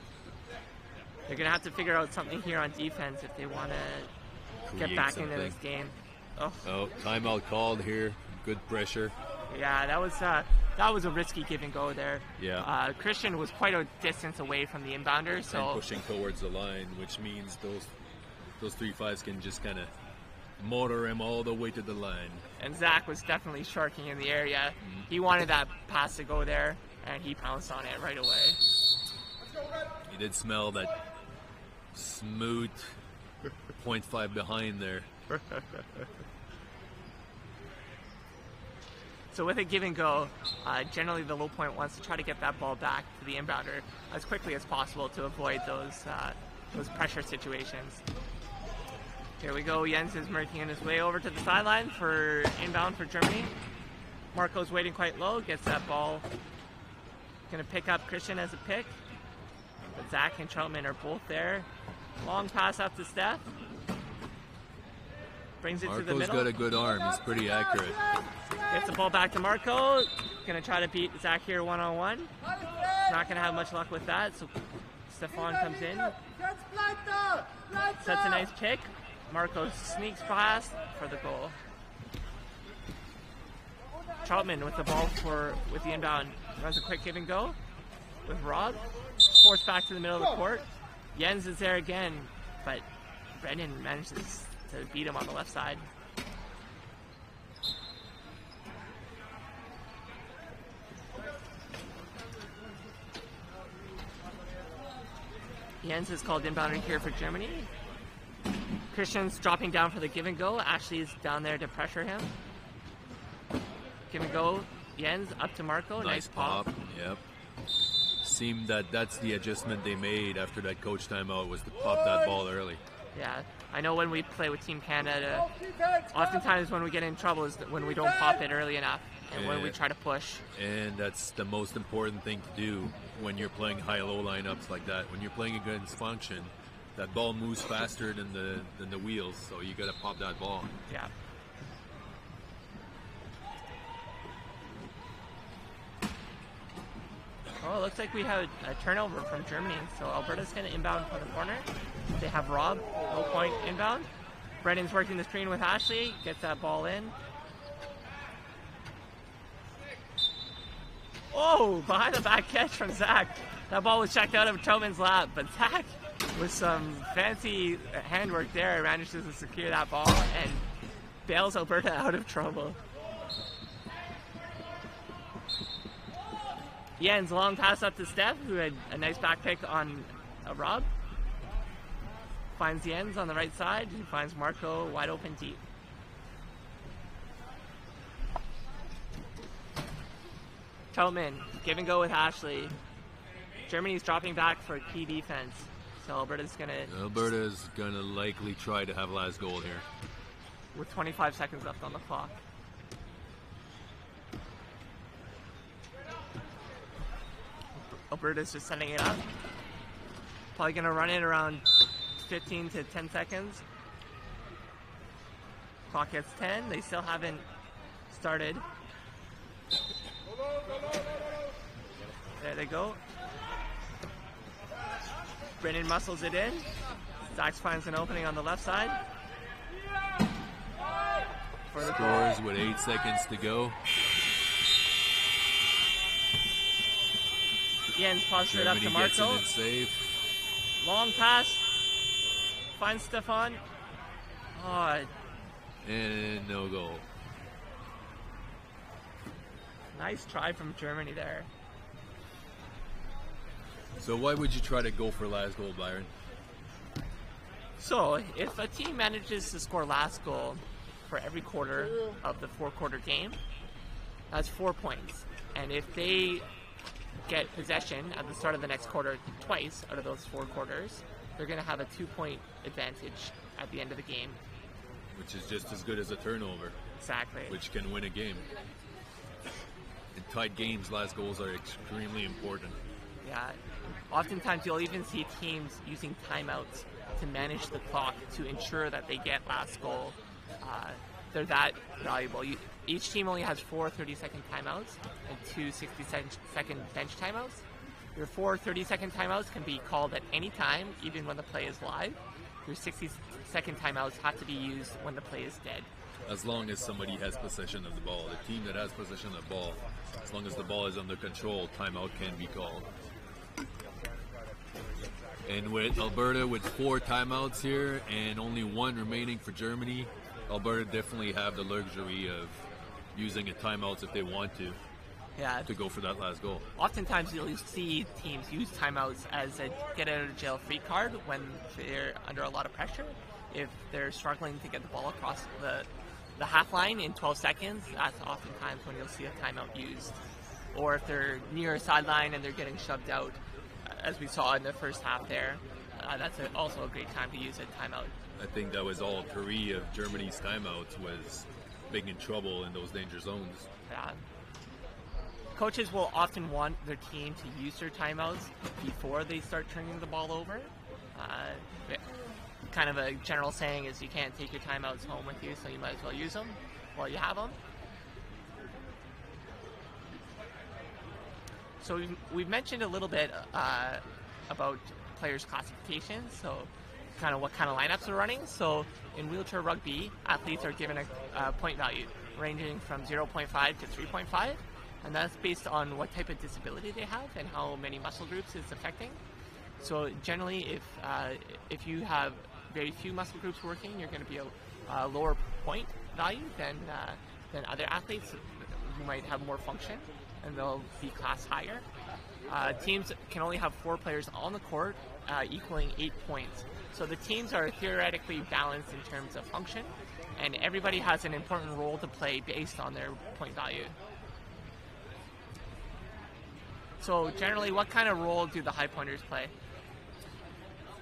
They're going to have to figure out something here on defense if they want to get Create back something. into this game. Oh, Oh, timeout called here. Good pressure. yeah, that was a risky give and go there. Yeah. Christian was quite a distance away from the inbounder, And so pushing towards the line, which means those 3-5s can just kind of motor him all the way to the line. and Zach was definitely sharking in the area. He wanted that pass to go there, and he pounced on it right away. You did smell that smooth 0.5 behind there. So with a give and go, generally the low point wants to try to get that ball back to the inbounder as quickly as possible to avoid those pressure situations. Here we go. Jens is making his way over to the sideline for inbound for Germany. Marco's waiting quite low, gets that ball. Going to pick up Christian as a pick. But Zach and Troutman are both there. Long pass up to Steph. Brings it to the Marco's middle. got a good arm. He's pretty accurate. Gets the ball back to Marco. Gonna try to beat Zach here one-on-one. Not gonna have much luck with that, so Stefan comes in. Sets a nice pick. Marco sneaks past for the goal. Troutman with the ball with the inbound. Runs a quick give and go with Rob. Forced back to the middle of the court. Jens is there again, but Brendan manages to beat him on the left side. Jens is called inbounder here for Germany. Christian's dropping down for the give and go. Ashley's down there to pressure him. Give and go. Jens up to Marco. Nice pop. Yep. Seemed that's the adjustment they made after that coach timeout was to pop that ball early. Yeah, I know when we play with Team Canada, oftentimes when we get in trouble is when we don't pop it early enough and when we try to push. And that's the most important thing to do when you're playing high-low lineups like that. When you're playing against function, that ball moves faster than the wheels, so you got to pop that ball. Yeah. Oh, it looks like we have a turnover from Germany, so Alberta's going to inbound from the corner. They have Rob, low point inbound. Brendan's working the screen with Ashley, gets that ball in. Oh, behind the back catch from Zach. That ball was checked out of Troutman's lap, but Zach, with some fancy handwork there, manages to secure that ball and bails Alberta out of trouble. Jens, long pass up to Steph, who had a nice back pick on Rob. finds the ends on the right side. He finds Marco wide open deep. Troutman, give and go with Ashley. Germany's dropping back for key defense. So Alberta's gonna likely try to have last goal here. With 25 seconds left on the clock. Alberta's just setting it up. Probably gonna run it around 15 to 10 seconds. Clock gets 10. They still haven't started. There they go. Brennan muscles it in. Zax finds an opening on the left side. For the Scores with 8 seconds to go. Jens passes it up to Germany gets Marco. it in save. Long pass. Finds Stefan. Oh, And no goal. nice try from Germany there. So why would you try to go for last goal, Byron? So, if a team manages to score last goal for every quarter of the 4-quarter game, that's 4 points. And if they get possession at the start of the next quarter twice out of those 4 quarters, they're going to have a 2-point advantage at the end of the game. Which is just as good as a turnover, Exactly. which can win a game. In tight games, last goals are extremely important. Yeah. Oftentimes you'll even see teams using timeouts to manage the clock to ensure that they get last goal. They're that valuable. Each team only has 4 30-second timeouts and 2 60-second bench timeouts. Your 4 30-second timeouts can be called at any time, even when the play is live. Your 60-second timeouts have to be used when the play is dead. As long as somebody has possession of the ball. The team that has possession of the ball, as long as the ball is under control, timeout can be called. And with Alberta with 4 timeouts here and only 1 remaining for Germany, Alberta definitely have the luxury of using a timeouts if they want Yeah. to go for that last goal. Oftentimes you'll see teams use timeouts as a get out of jail free card when they're under a lot of pressure. If they're struggling to get the ball across the half line in 12 seconds, that's oftentimes when you'll see a timeout used. Or if they're near a sideline and they're getting shoved out, as we saw in the first half there, that's also a great time to use a timeout. I think that was all 3 of Germany's timeouts was big in trouble in those danger zones. Coaches will often want their team to use their timeouts before they start turning the ball over. Kind of a general saying is you can't take your timeouts home with you, so you might as well use them while you have them. So we've mentioned a little bit about players' classifications, so kind of what kind of lineups they're running. So in wheelchair rugby, athletes are given a point value ranging from 0.5 to 3.5, and that's based on what type of disability they have and how many muscle groups it's affecting. So generally, if you have very few muscle groups working, you're going to be a lower point value than other athletes who might have more function, and they'll be classed higher. Teams can only have 4 players on the court, equaling 8 points. So the teams are theoretically balanced in terms of function, and everybody has an important role to play based on their point value. So generally, what kind of role do the high pointers play?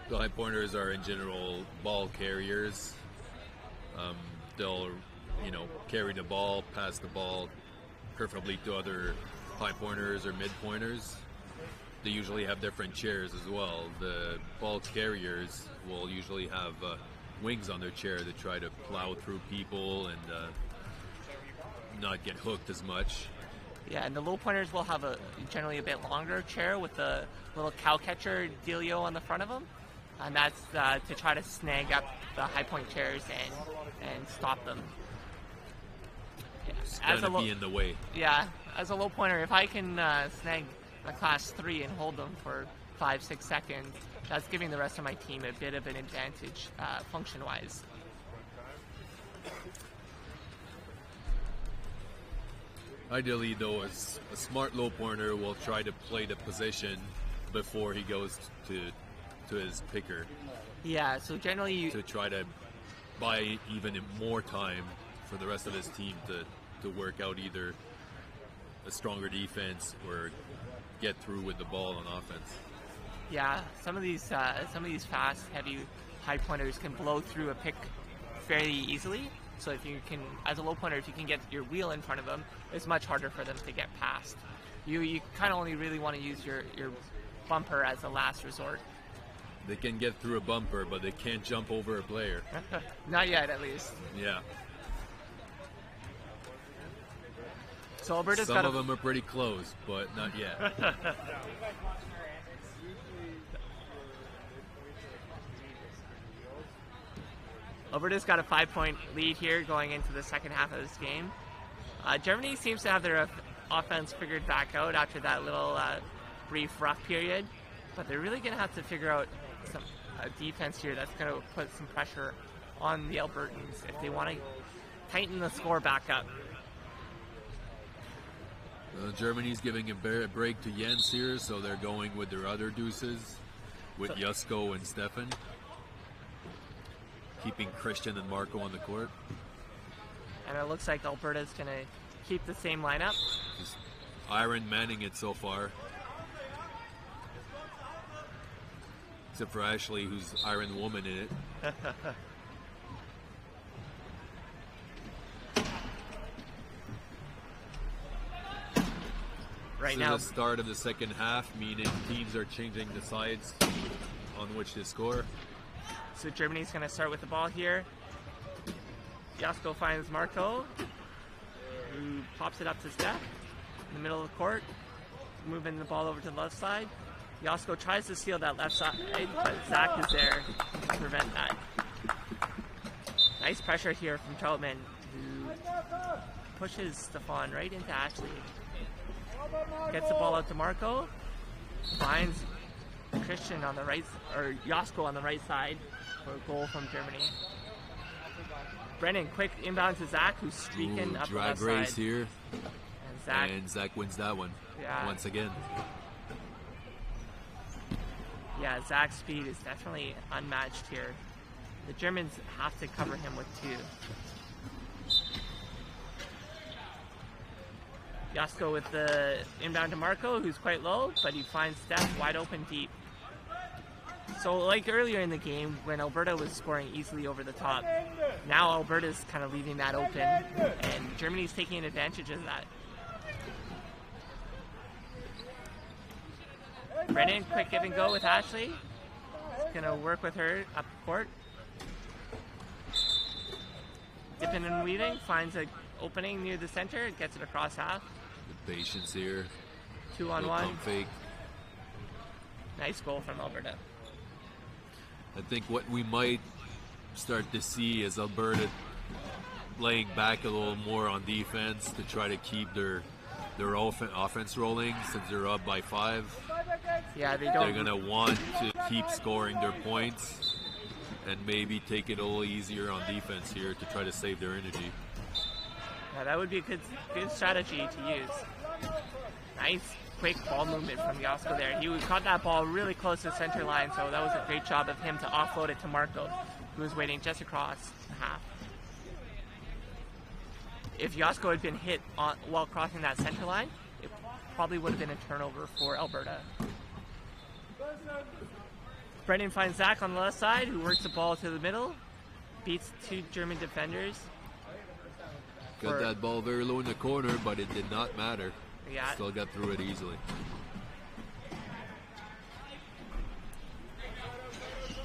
The high pointers are in general ball carriers. They'll, carry the ball, pass the ball, preferably to other high pointers or mid pointers. They usually have different chairs as well. The ball carriers will usually have wings on their chair to try to plow through people and not get hooked as much. Yeah, and the low pointers will have generally a bit longer chair with a little cow catcher dealio on the front of them, and that's to try to snag up the high point chairs and stop them. It's gonna be in the way. Yeah, as a low pointer, if I can snag a class 3 and hold them for 5-6 seconds, that's giving the rest of my team a bit of an advantage function-wise. Ideally, though, a smart low pointer will try to play the position before he goes to to his picker Yeah, so generally you, to try to buy even more time for the rest of his team to work out either a stronger defense or get through with the ball on offense. yeah, some of these fast, heavy, high pointers can blow through a pick fairly easily. So if you can, as a low pointer, if you can get your wheel in front of them, it's much harder for them to get past. You kind of only really want to use your bumper as a last resort. They can get through a bumper, but they can't jump over a player. Not yet, at least. Yeah. So Alberta's Some got of them are pretty close, but not yet. Alberta's got a 5-point lead here going into the second half of this game. Germany seems to have their offense figured back out after that little brief rough period, but they're really going to have to figure out some defense here that's going to put some pressure on the Albertans if they want to tighten the score back up. Germany's giving a break to Jens here, so they're going with their other deuces, with Josko and Stefan, keeping Christian and Marco on the court. And it looks like Alberta's going to keep the same lineup. Just Iron Manning it so far. Except for Ashley, who's Iron Woman in it. Right This now, is the start of the second half, meaning teams are changing the sides on which they score. so Germany's going to start with the ball here. Josko finds Marco, who pops it up to Steph in the middle of the court, moving the ball over to the left side. Josko tries to steal that left side, but Zach is there to prevent that. Nice pressure here from Troutman, who pushes Stefan right into Ashley. Gets the ball out to Marco, finds Christian on the right, or Josko on the right side for a goal from Germany. Brennan, quick inbound to Zach, who's streaking up the drag left race side. here, And Zach wins that one once again. Yeah, Zach's speed is definitely unmatched here. The Germans have to cover him with two. Josko with the inbound to Marco, who's quite low, but he finds Steph wide open deep. So like earlier in the game, when Alberta was scoring easily over the top, now Alberta's kind of leaving that open, and Germany's taking advantage of that. Brennan, quick give and go with Ashley. Gonna work with her up the court. Dipping and weaving, finds an opening near the center, gets it across half. Good patience here. 2-on-1. Little pump fake. Nice goal from Alberta. I think what we might start to see is Alberta laying back a little more on defense to try to keep their offense rolling since they're up by 5. Yeah, They're going to want to keep scoring their points and maybe take it a little easier on defense here to try to save their energy. Yeah, that would be a good strategy to use. Nice quick ball movement from Josko there. He caught that ball really close to the center line, so that was a great job of him to offload it to Marco, who was waiting just across the half. If Josko had been hit while crossing that center line, it probably would have been a turnover for Alberta. Brendan finds Zach on the left side, who works the ball to the middle, beats 2 German defenders. Got that ball very low in the corner, but it did not matter. Yeah. Still got through it easily.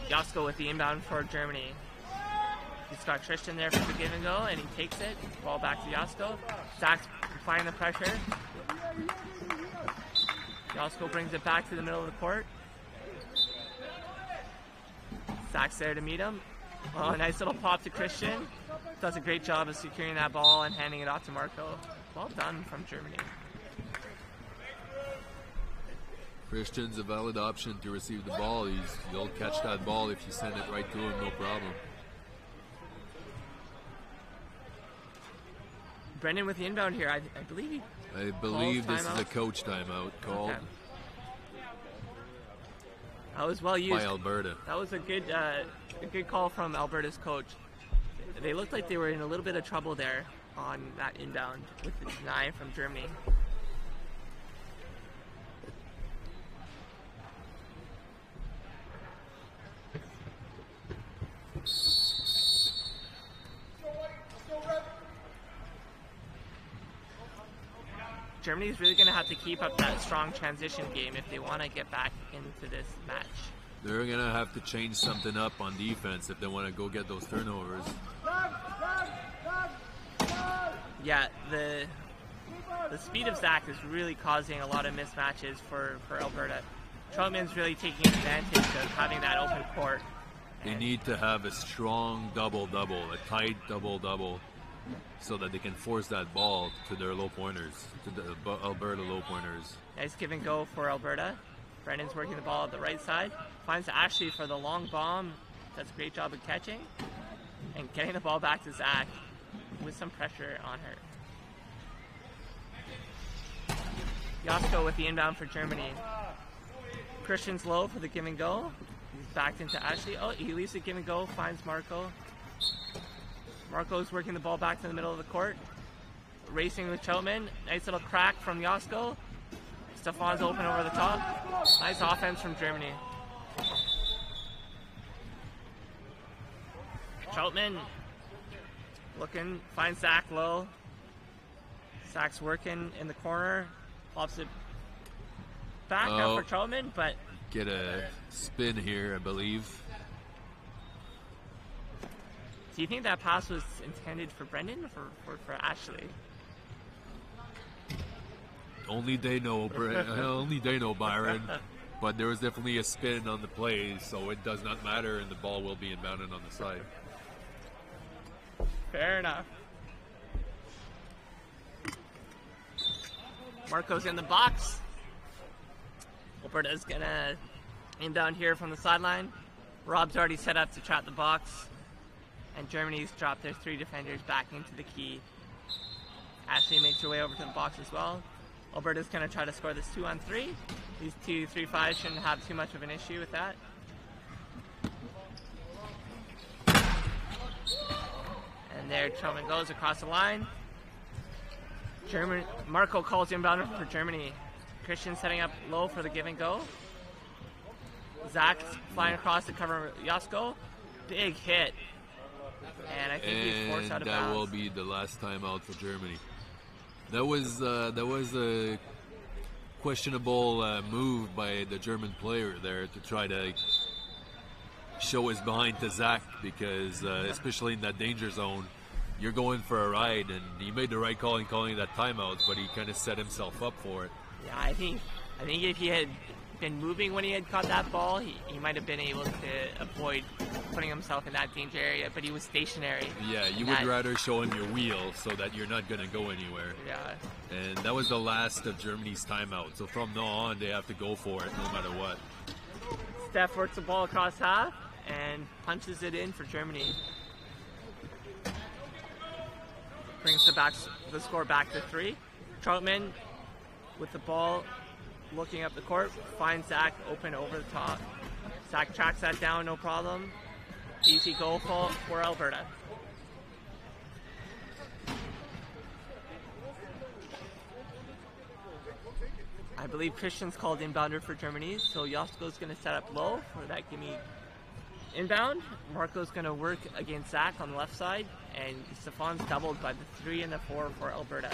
Josko with the inbound for Germany. He's got Christian there for the give and go, and he takes it. Ball back to Josko. Zach's applying the pressure. Josko brings it back to the middle of the court. Zach's there to meet him. Oh, nice little pop to Christian. Does a great job of securing that ball and handing it off to Marco. Well done from Germany. Christian's a valid option to receive the ball. He'll catch that ball if you send it right to him, no problem. Brendan with the inbound here. I believe I believe this is timeout. a coach timeout called. Okay. That was well by used. Alberta. That was a good call from Alberta's coach. They looked like they were in a little bit of trouble there on that inbound with the deny from Germany. Germany's really going to have to keep up that strong transition game if they want to get back into this match. They're going to have to change something up on defense if they want to go get those turnovers. Yeah, the speed of Zach is really causing a lot of mismatches for Alberta. Troutman's really taking advantage of having that open court. They need to have a strong double-double, a tight double-double, so that they can force that ball to their low pointers, to the Alberta low pointers. Nice give and go for Alberta. Brendan's working the ball at the right side. Finds Ashley for the long bomb. Does a great job of catching and getting the ball back to Zach with some pressure on her. Jasko with the inbound for Germany. Christian's low for the give and go. He's backed into Ashley. Oh, he leaves the give and go, finds Marco. Marco's working the ball back to the middle of the court. Racing with Troutman. Nice little crack from Jasko. Stefan's open over the top. Nice offense from Germany. Troutman looking, finds Zach low. Zach's working in the corner. Pops it back up for Troutman, but get a spin here, I believe. do you think that pass was intended for Brendan or for Ashley? Only they know, only they know, Byron. But there was definitely a spin on the play, so it does not matter, and the ball will be inbounded on the side. Fair enough. Marco's in the box. Alberta's gonna inbound here from the sideline. Rob's already set up to trap the box. And Germany's dropped their 3 defenders back into the key. Ashley makes her way over to the box as well. Alberta's gonna try to score this 2-on-3. These 2-3-5 shouldn't have too much of an issue with that. And there Troutman goes across the line. Marco calls inbound for Germany. Christian setting up low for the give and go. Zach's flying across to cover Jasko. Big hit. And I think he's forced out of bounds. That will be the last time out for Germany. That was a questionable move by the German player there to try to show his behind to Zach, because especially in that danger zone, you're going for a ride, and he made the right call in calling that timeout, but he kind of set himself up for it. Yeah, I think if he had been moving when he had caught that ball, he might have been able to avoid putting himself in that danger area, but he was stationary. Yeah, you would rather show him your wheel so that you're not going to go anywhere. Yeah. And that was the last of Germany's timeout, so from now on they have to go for it no matter what. Steph works the ball across half and punches it in for Germany. Brings the score back to 3. Troutman with the ball looking up the court, finds Zach open over the top. Zach tracks that down, no problem. Easy goal for Alberta. I believe Christian's called inbounder for Germany, so Jasko's going to set up low for that gimme inbound. Marco's going to work against Zach on the left side, and Stefan's doubled by the 3 and the 4 for Alberta.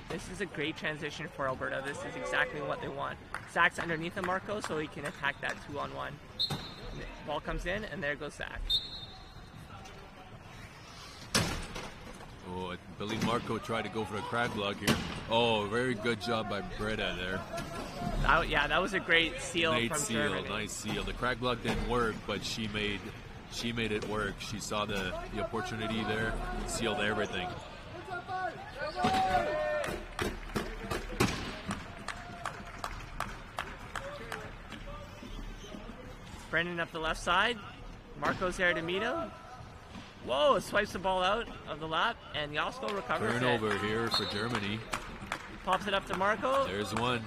This is a great transition for Alberta. This is exactly what they want. Zach's underneath of Marco, so he can attack that 2-on-1. Ball comes in, and there goes Zach. Oh, I believe Marco tried to go for a crack block here. Oh, very good job by Breda there. That was a great seal from Germany. Nice seal. The crack block didn't work, but she made it work. She saw the opportunity there, sealed everything. Brendan up the left side. Marco's there to meet him. Whoa, swipes the ball out of the lap, and Jasko recovers it. Turnover here for Germany. Pops it up to Marco. There's one.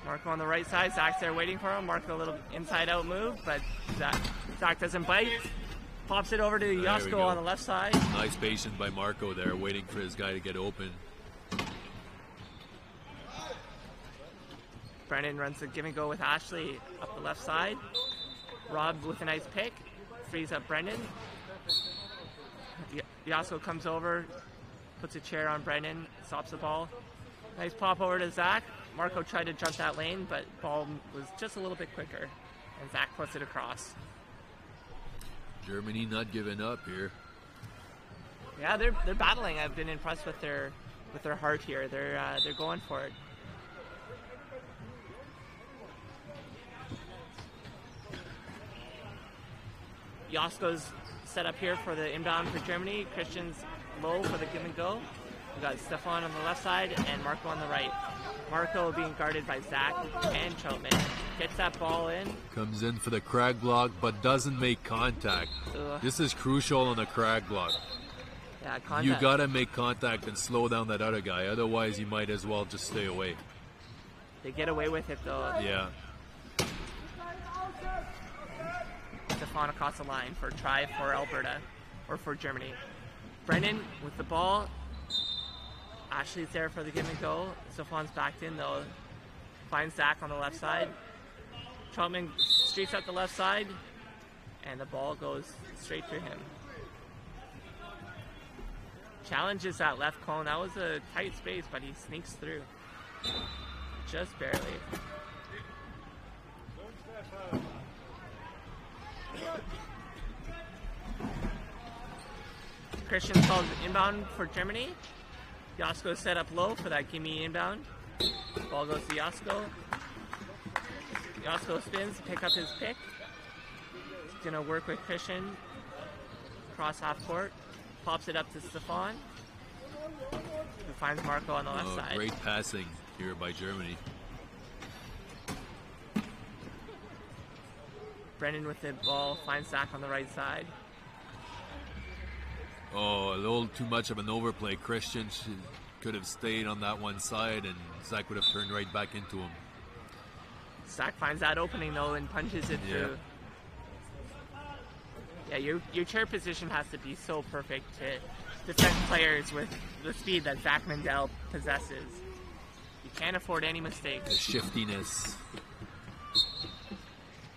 Marco on the right side. Zach's there waiting for him. Marco a little inside-out move, but Zach doesn't bite. Pops it over to Yasko on the left side. Nice patience by Marco there, waiting for his guy to get open. Brennan runs the give and go with Ashley up the left side. Rob with a nice pick. Frees up Brendan. Yasko comes over, puts a chair on Brendan, stops the ball. Nice pop over to Zach. Marco tried to jump that lane, but ball was just a little bit quicker. And Zach puts it across. Germany not giving up here. Yeah, they're battling. I've been impressed with their heart here. They're going for it. Yasko's set up here for the inbound for Germany. Christian's low for the give and go. We got Stefan on the left side and Marco on the right. Marco being guarded by Zach and Choutman. Gets that ball in. Comes in for the crag block, but doesn't make contact. Ugh. This is crucial on the crag block. Yeah, contact. You gotta make contact and slow down that other guy. Otherwise, you might as well just stay away. They get away with it though. Yeah. Stefan across the line for a try for Alberta or for Germany. Brennan with the ball. Ashley's there for the give and go. Stefan's backed in though. Finds Zach on the left side. Troutman streaks up the left side, and the ball goes straight to him. Challenges that left cone. That was a tight space, but he sneaks through. Just barely. Christian's called inbound for Germany. Yasko set up low for that gimme inbound. Ball goes to Yasko. Yasko spins to pick up his pick. He's going to work with Christian. Cross half court. Pops it up to Stefan. Who finds Marco on the left side. Great passing here by Germany. Brennan with the ball finds Zach on the right side. Oh, a little too much of an overplay. Christian could have stayed on that one side, and Zach would have turned right back into him. Zach finds that opening though and punches it through. Yeah, your chair position has to be so perfect to defend players with the speed that Zach Mandel possesses. You can't afford any mistakes. The shiftiness.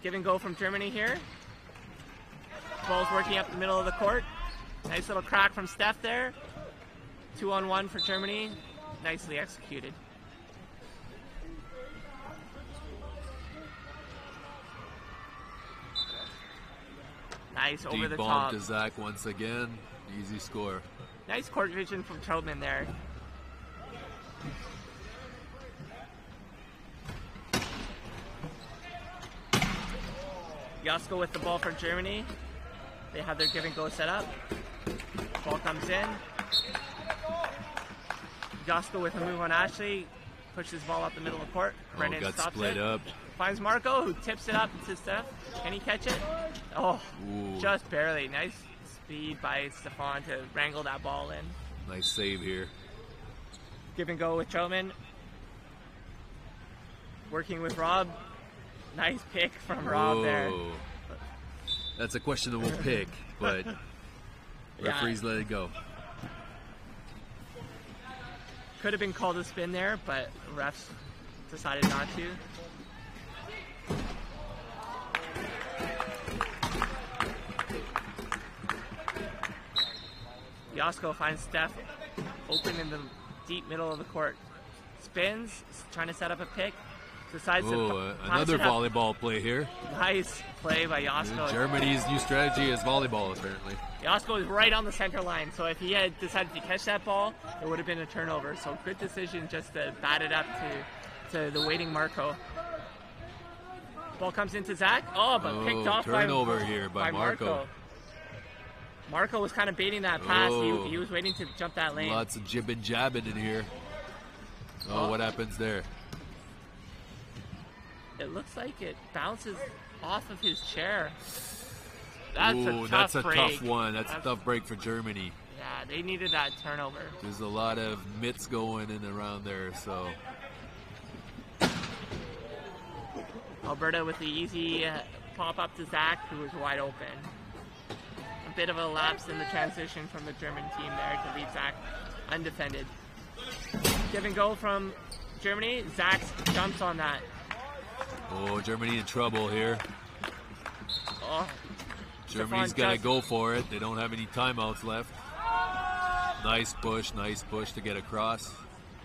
Give and go from Germany here. Ball's working up the middle of the court. Nice little crack from Steph there. 2-on-1 for Germany. Nicely executed. Nice over Deep the bomb top. to Zach once again. Easy score. Nice court vision from Troutman there. Yasko with the ball for Germany. They have their give and go set up. Ball comes in. Yasko with a move on Ashley. Pushes ball up the middle of the court. Brennan got stops split it. up. Finds Marco, who tips it up to Steph. Can he catch it? Oh, Ooh. just barely. Nice speed by Stefan to wrangle that ball in. Nice save here. Give and go with Troutman. Working with Rob. Nice pick from Rob there. Whoa. That's a questionable pick, but referees let it go. Could have been called a spin there, but refs decided not to. Yasko finds Steph open in the deep middle of the court. Spins, trying to set up a pick. Decides to pass another it up. volleyball play here. Nice play by Yasko. Germany's new strategy is volleyball, apparently. Yasko is right on the center line, so if he had decided to catch that ball, it would have been a turnover. So good decision just to bat it up to the waiting Marco. Ball comes into Zach. Oh, but picked off turnover here by Marco. Marco was kind of baiting that pass. He was waiting to jump that lane. Lots of jibbing jabbing in here. Oh, what happens there? It looks like it bounces off of his chair. That's That's a a tough break. tough one. That's a tough break for Germany. Yeah, they needed that turnover. There's a lot of mitts going in around there, so. Alberta with the easy pop up to Zach, who was wide open. A bit of a lapse in the transition from the German team there to leave Zach undefended. Give and go from Germany. Zach jumps on that. Oh, Germany in trouble here. Oh, Germany's got to go for it. They don't have any timeouts left. Nice push to get across.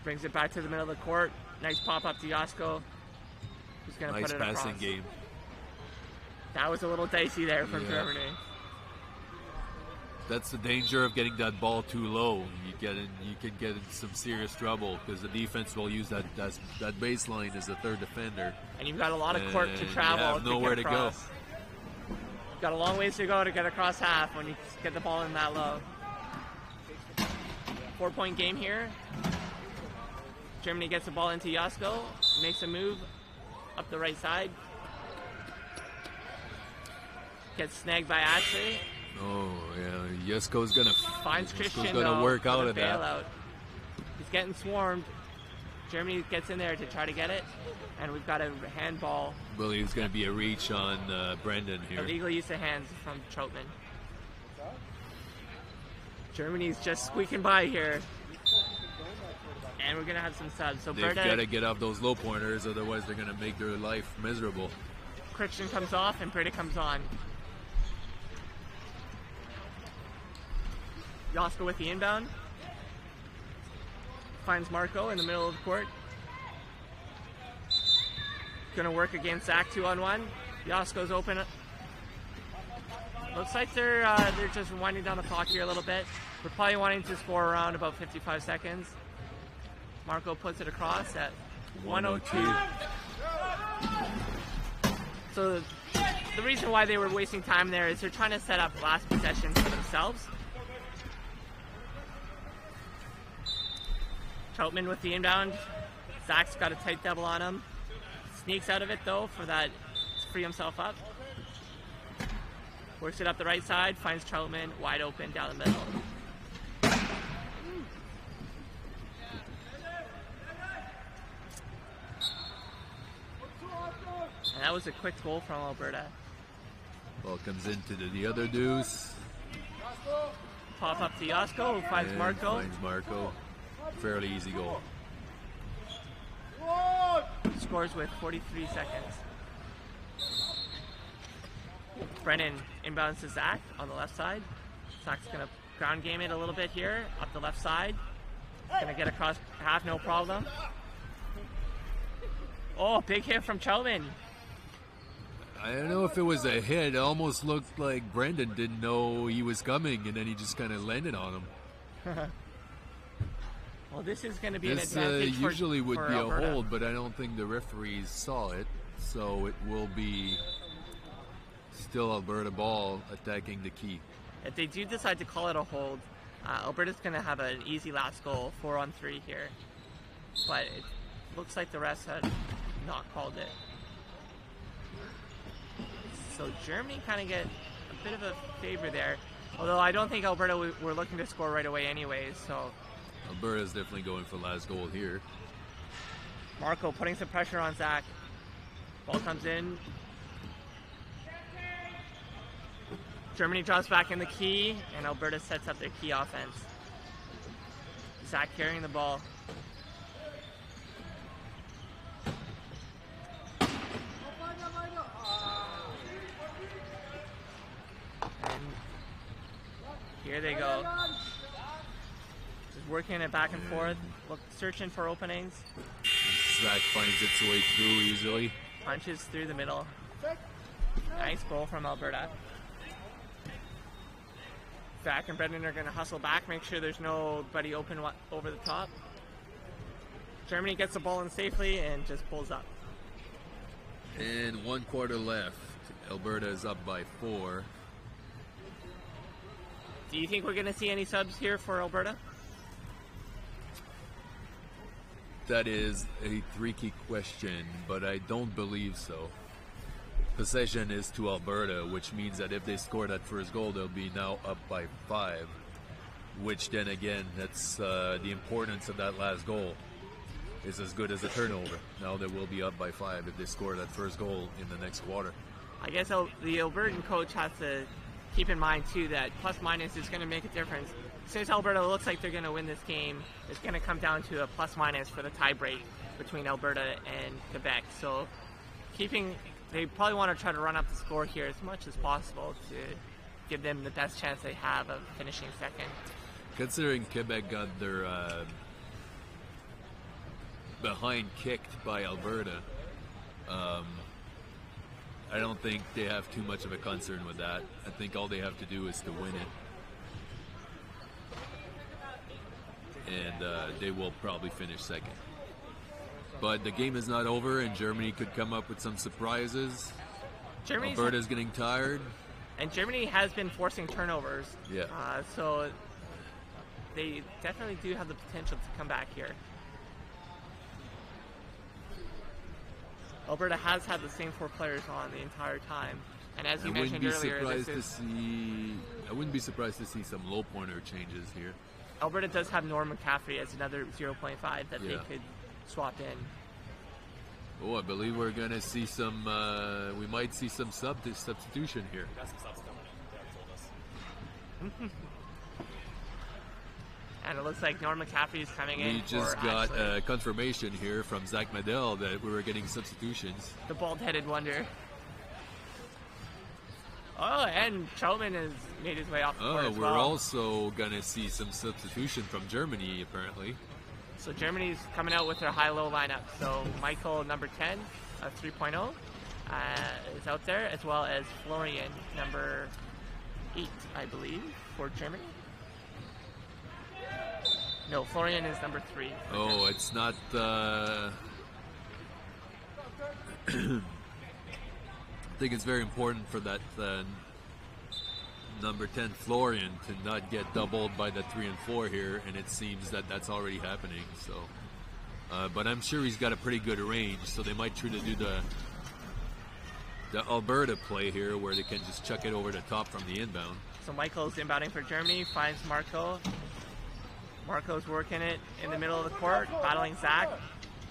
Brings it back to the middle of the court. Nice pop up to Josko, who's going to put it across. Nice passing game. That was a little dicey there from Germany. That's the danger of getting that ball too low. You can get in some serious trouble because the defense will use that baseline as a third defender. And you've got a lot of court to travel. You have nowhere to go. You've got a long ways to go to get across half when you get the ball in that low. 4-point game here. Germany gets the ball into Josko, makes a move up the right side. Gets snagged by Ashley. Oh yeah, Josko's gonna gonna work out of that. Bailout. He's getting swarmed. Germany gets in there to try to get it, and we've got a handball. I believe it's gonna be a reach on Brendan here. Illegal use of hands from Troutman. Germany's just squeaking by here, and we're gonna have some subs. So they've got to get off those low pointers, otherwise they're gonna make their life miserable. Christian comes off, and Breda comes on. Josko with the inbound. Finds Marco in the middle of the court. Gonna work against Zach 2-on-1. Josko's open. Looks like they're just winding down the clock here a little bit. We're probably wanting to score around about 55 seconds. Marco puts it across at 102. So the reason why they were wasting time there is they're trying to set up last possessions for themselves. Troutman with the inbound. Zach's got a tight double on him. Sneaks out of it though for that to free himself up. Works it up the right side, finds Troutman wide open down the middle. And that was a quick goal from Alberta. Ball comes into the other deuce. Pop up to Josko, who finds Marco. Fairly easy goal. Scores with 43 seconds. Brennan inbounds to Zach on the left side. Zach's going to ground game it a little bit here, up the left side. Going to get across half, no problem. Oh, big hit from Troutman. I don't know if it was a hit. It almost looked like Brendan didn't know he was coming, and then he just kind of landed on him. Well, this is going to be an advantage for usually would be Alberta. A hold, but I don't think the referees saw it, so it will be still Alberta ball attacking the key. If they do decide to call it a hold, Alberta's going to have an easy last goal, 4-on-3 here. But it looks like the refs had not called it. So Germany kind of get a bit of a favor there. Although I don't think Alberta were looking to score right away anyways, so... Alberta's definitely going for last goal here. Marco putting some pressure on Zach. Ball comes in. Germany draws back in the key, and Alberta sets up their key offense. Zach carrying the ball. And here they go. Just working it back and forth, searching for openings. Zach finds its way through easily. Punches through the middle. Nice goal from Alberta. Zach and Brendan are going to hustle back, make sure there's nobody open over the top. Germany gets the ball in safely and just pulls up. And 1 quarter left. Alberta is up by 4. Do you think we're going to see any subs here for Alberta? That is a tricky question, but I don't believe so. Possession is to Alberta, which means that if they score that first goal, they'll be now up by 5. Which then again, that's the importance of that last goal. is as good as a turnover. Now they will be up by 5 if they score that first goal in the next quarter. I guess the Albertan coach has to keep in mind too that plus minus is going to make a difference. Since Alberta looks like they're going to win this game, it's going to come down to a plus minus for the tie break between Alberta and Quebec. So they probably want to try to run up the score here as much as possible to give them the best chance they have of finishing second. Considering Quebec got their behind kicked by Alberta, I don't think they have too much of a concern with that. I think all they have to do is to win it. And they will probably finish second. But the game is not over, and Germany could come up with some surprises. Alberta's getting tired. And Germany has been forcing turnovers. Yeah. So they definitely do have the potential to come back here. Alberta has had the same 4 players on the entire time. And as you mentioned earlier, I wouldn't be surprised to see some low pointer changes here. Alberta does have Norm McCaffrey as another 0.5 that they could swap in. Oh, I believe we're going to see some, we might see some substitution here. And it looks like Norm McCaffrey is coming in. We just got confirmation here from Zach Medell that we were getting substitutions. The bald-headed wonder. Oh, and Troutman has made his way off the court as well. We're also going to see some substitution from Germany, apparently. So Germany's coming out with their high-low lineup. So Michael, number 10, 3.0, is out there, as well as Florian, number 8, I believe, for Germany. No, Florian is number 3. Oh, it's not... I think it's very important for that number 10 Florian to not get doubled by the 3 and 4 here, and it seems that that's already happening. So, but I'm sure he's got a pretty good range, so they might try to do the Alberta play here, where they can just chuck it over the top from the inbound. So Michael's inbounding for Germany, finds Marco. Marco's working it in the middle of the court, battling Zach.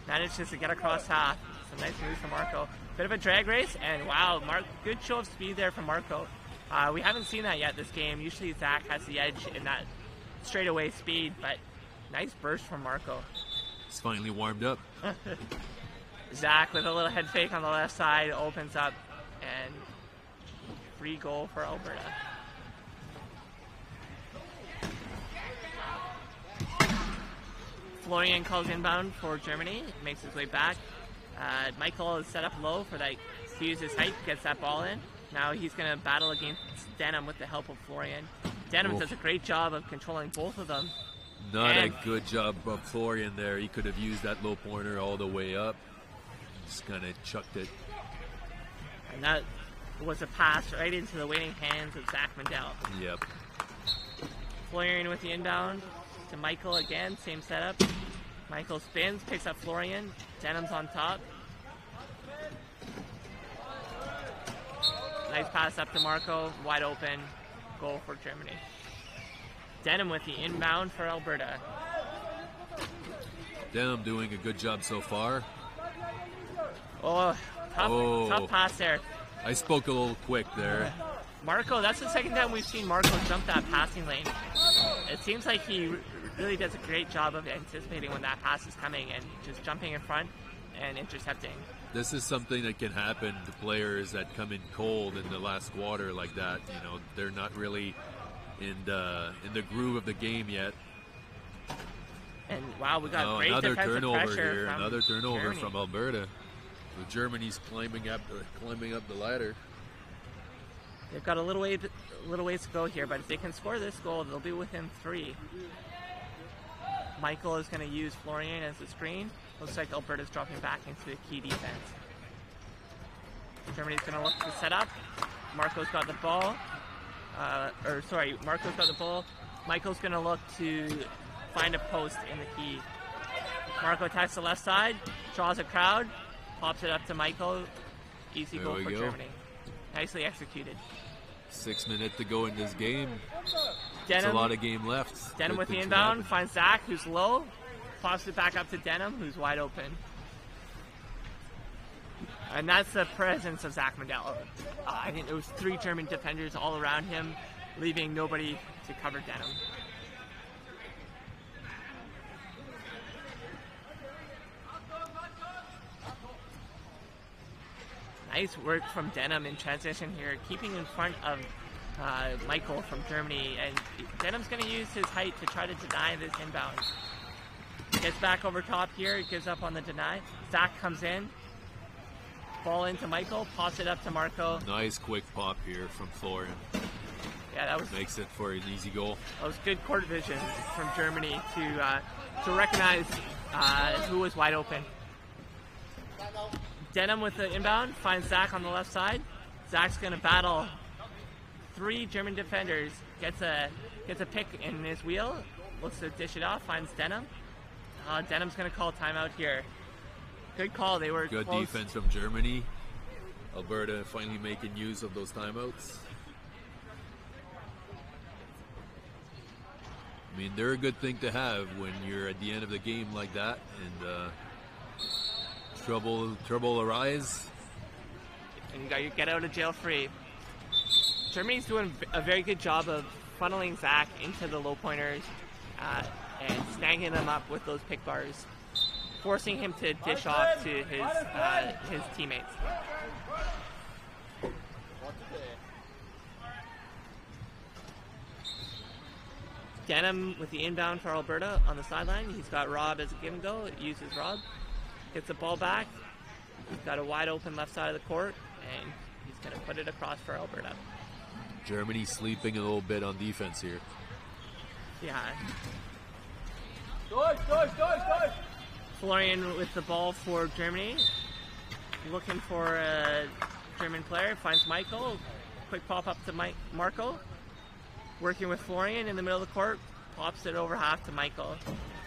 Manages to get across half. Some nice moves from Marco. Bit of a drag race, and wow, good show of speed there from Marco. We haven't seen that yet this game. Usually Zach has the edge in that straightaway speed, but nice burst from Marco. He's finally warmed up. Zach with a little head fake on the left side opens up, and free goal for Alberta. Florian calls inbound for Germany, makes his way back. Michael is set up low for that, to use his height, gets that ball in. Now he's going to battle against Denham with the help of Florian. Denham does a great job of controlling both of them. Not a good job of Florian there. He could have used that low pointer all the way up. Just kind of chucked it. And that was a pass right into the waiting hands of Zach Medell. Yep. Florian with the inbound to Michael again, same setup. Michael spins, picks up Florian. Denham's on top. Nice pass up to Marco, wide open, goal for Germany. Denham with the inbound for Alberta. Denham doing a good job so far. Oh, tough pass there. I spoke a little quick there. Marco, that's the second time we've seen Marco jump that passing lane. It seems like he really does a great job of anticipating when that pass is coming and just jumping in front and intercepting. This is something that can happen to players that come in cold in the last quarter like that. You know, they're not really in the groove of the game yet. And wow, we got great another defensive turnover pressure here. from Another turnover Germany. from Alberta. So Germany's climbing up the ladder. They've got a little ways to go here, but if they can score this goal, they'll be within 3. Michael is going to use Florian as the screen. Looks like Alberta's dropping back into a key defense. Germany's going to look to set up. Marco's got the ball. Marco's got the ball. Michael's going to look to find a post in the key. Marco attacks the left side, draws a crowd, pops it up to Michael. Easy goal for Germany. Nicely executed. 6 minutes to go in this game. Denham, There's a lot of game left. Denham with the inbound, finds Zach, who's low. pops it back up to Denham, who's wide open. And that's the presence of Zach Mandel. I think there was 3 German defenders all around him, leaving nobody to cover Denham. Nice work from Denham in transition here, keeping in front of Michael from Germany. And Denham's going to use his height to try to deny this inbound. Gets back over top here, gives up on the deny. Zach comes in. Ball into Michael, pops it up to Marco. Nice quick pop here from Florian. Yeah, that was makes it for an easy goal. That was good court vision from Germany to recognize who was wide open. Denham with the inbound finds Zach on the left side. Zach's going to battle 3 German defenders. Gets a pick in his wheel. Looks to dish it off. Finds Denham. Denham's going to call timeout here. Good call. They were good close. Defense from Germany. Alberta finally making use of those timeouts. I mean, they're a good thing to have when you're at the end of the game like that, and trouble arise. And you got your get out of jail free. Germany's doing a very good job of funneling Zach into the low pointers and snagging them up with those pick bars, forcing him to dish off to his teammates. Denham with the inbound for Alberta on the sideline. He's got Rob as a give and go. Uses Rob. Gets the ball back. He's got a wide open left side of the court, and he's going to put it across for Alberta. Germany sleeping a little bit on defense here. Yeah. Florian with the ball for Germany. Looking for a German player. Finds Michael. Quick pop up to Marco. Working with Florian in the middle of the court. Pops it over half to Michael,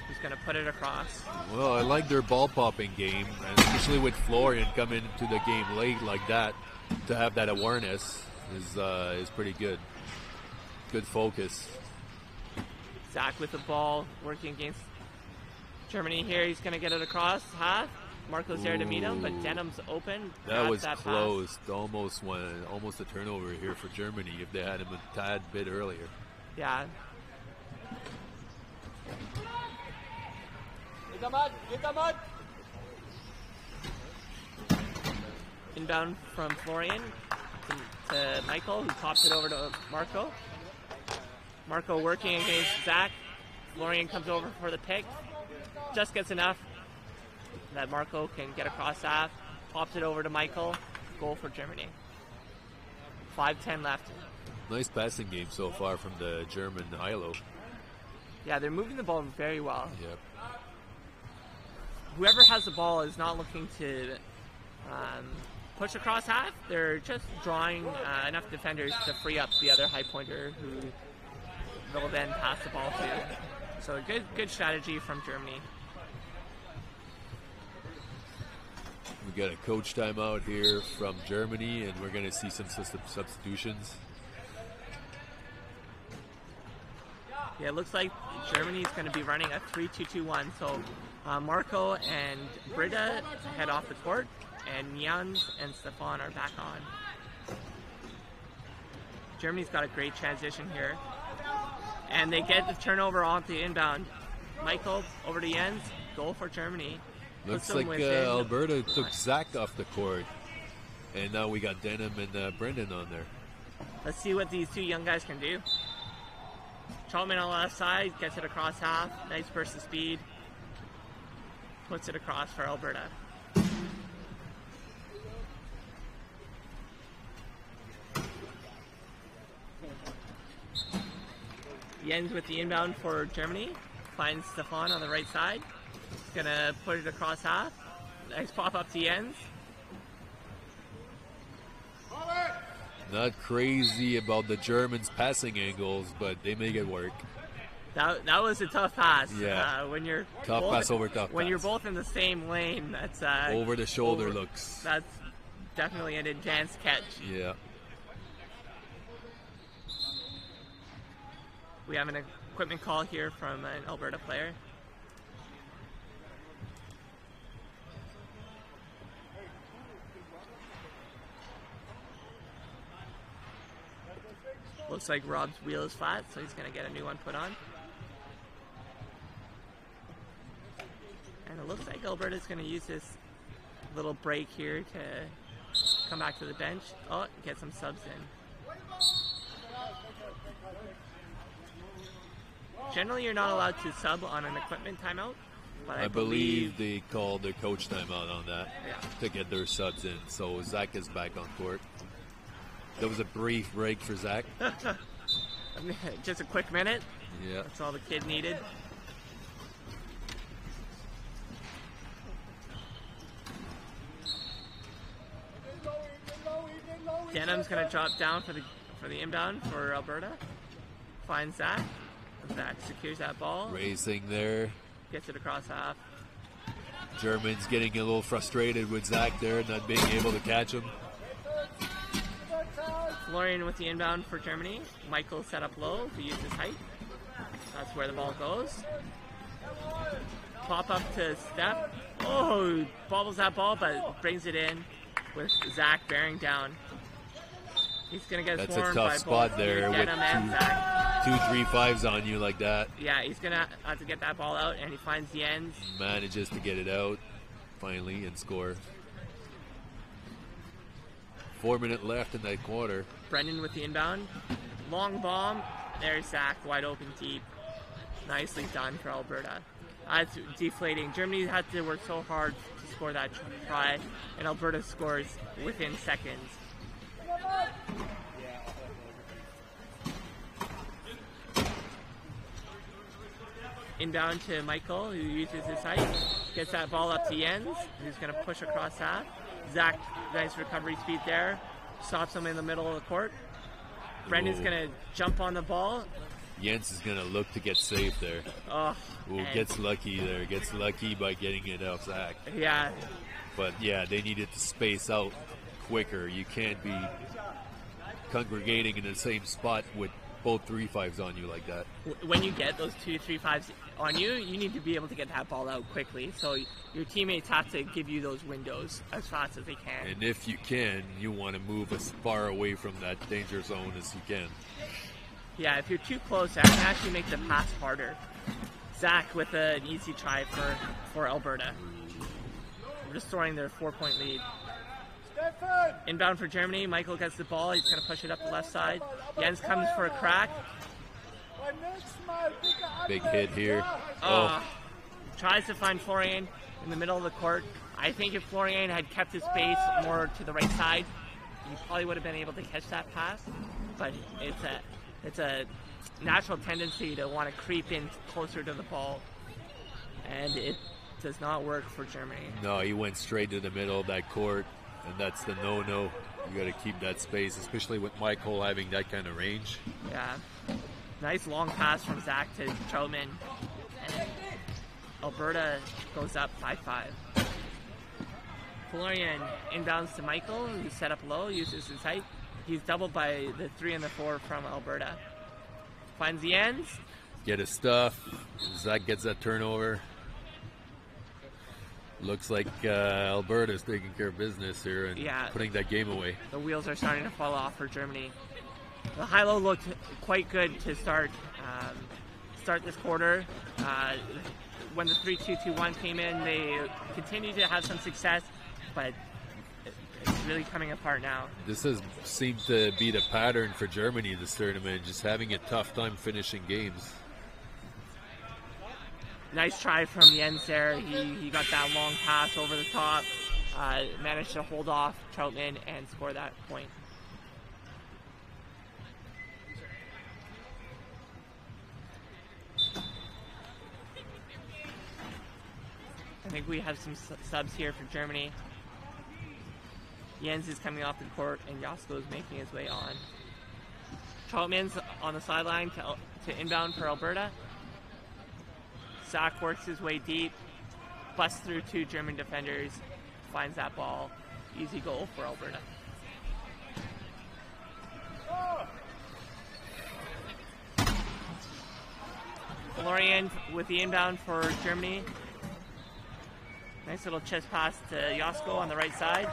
who's going to put it across. Well, I like their ball popping game, and especially with Florian coming into the game late like that, to have that awareness is pretty good. Good focus. Zach with the ball, working against Germany here. He's going to get it across half. Marco's there to meet him, but Denham's open. That was that close. Almost a turnover here for Germany if they had him a tad bit earlier. Yeah. Inbound from Florian to Michael, who pops it over to Marco. Marco working against Zach. Florian comes over for the pick. Just gets enough that Marco can get across half. Pops it over to Michael. Goal for Germany. 5:10 left. Nice passing game so far from the German Hilo. Yeah, they're moving the ball very well. Yep. Whoever has the ball is not looking to push across half. They're just drawing enough defenders to free up the other high pointer who they'll then pass the ball to. So a good strategy from Germany. We got a coach timeout here from Germany, and we're going to see some substitutions. Yeah, it looks like Germany's going to be running a 3-2-2-1. So Marco and Britta head off the court, and Jans and Stefan are back on. Germany's got a great transition here. And they get the turnover on the inbound. Michael over to Jens. Goal for Germany. Looks like Alberta took Zach off the court. And now we got Denham and Brendan on there. Let's see what these 2 young guys can do. Chaltman on the left side, gets it across half. Nice burst of speed. Puts it across for Alberta. Jens with the inbound for Germany. Finds Stefan on the right side. He's going to put it across half. Nice pop up to Jens. Not crazy about the Germans' passing angles, but they make it work. That was a tough pass. Yeah. When you're tough pass over tough pass. When you're both in the same lane, that's over the shoulder looks. That's definitely an advanced catch. Yeah. We have an equipment call here from an Alberta player. Looks like Rob's wheel is flat, so he's going to get a new one put on. And it looks like Alberta's going to use this little break here to come back to the bench. Oh, get some subs in. Generally, you're not allowed to sub on an equipment timeout, but I believe they called their coach timeout on that Yeah. to get their subs in. So Zach is back on court. That was a brief break for Zach. Just a quick minute. Yeah. That's all the kid needed. Denham's gonna drop down for the inbound for Alberta. Finds Zach. Zach secures that ball. Racing there. Gets it across half. German's getting a little frustrated with Zach there, not being able to catch him. Florian with the inbound for Germany. Michael set up low to use his height. That's where the ball goes. Pop up to Steph. Oh, bobbles that ball, but brings it in with Zach bearing down. He's going to get That's a swarmed tough by spot both there with Denham and Zach. 2 3-5s on you like that. Yeah, he's going to have to get that ball out, and he finds Jens. Manages to get it out finally and score. 4 minutes left in that quarter. Brendan with the inbound. Long bomb. There's Zach, wide open deep. Nicely done for Alberta. That's deflating. Germany had to work so hard to score that try, and Alberta scores within seconds. Inbound to Michael, who uses his height. Gets that ball up to Jens, who's going to push across half. Zach, nice recovery speed there. Stops him in the middle of the court. Brendan's going to jump on the ball. Jens is going to look to get safe there. Oh, Gets lucky there. Gets lucky by getting it off Zach. Yeah. But yeah, they needed to space out quicker. You can't be congregating in the same spot with both 3-5s on you like that. When you get those 2 3-5s on you, you need to be able to get that ball out quickly. So your teammates have to give you those windows as fast as they can. And if you can, you want to move as far away from that danger zone as you can. Yeah, if you're too close, that can actually make the pass harder. Zach with an easy try for Alberta. Restoring their 4-point lead. Inbound for Germany. Michael gets the ball. He's going to push it up the left side. Jens comes for a crack. Big hit here. Tries to find Florian in the middle of the court. I think if Florian had kept his space more to the right side, he probably would have been able to catch that pass. But it's a natural tendency to want to creep in closer to the ball, and it does not work for Germany. No, he went straight to the middle of that court, and that's the no-no. You got to keep that space, especially with Michael having that kind of range. Yeah. Nice long pass from Zach to Troutman. And Alberta goes up 5-5. Florian inbounds to Michael, who's set up low, uses his height. He's doubled by the 3 and the 4 from Alberta. Finds the ends. Get his stuff. Zach gets that turnover. Looks like Alberta's taking care of business here and putting that game away. The wheels are starting to fall off for Germany. The high-low looked quite good to start this quarter. When the 3-2-2-1 came in, they continued to have some success, but it's really coming apart now. This has seemed to be the pattern for Germany this tournament, just having a tough time finishing games. Nice try from Jens there. He got that long pass over the top, managed to hold off Troutman and score that point. I think we have some subs here for Germany. Jens is coming off the court and Jasko is making his way on. Troutman's on the sideline to inbound for Alberta. Zach works his way deep, busts through 2 German defenders, finds that ball. Easy goal for Alberta. Florian with the inbound for Germany. Nice little chest pass to Jasko on the right side.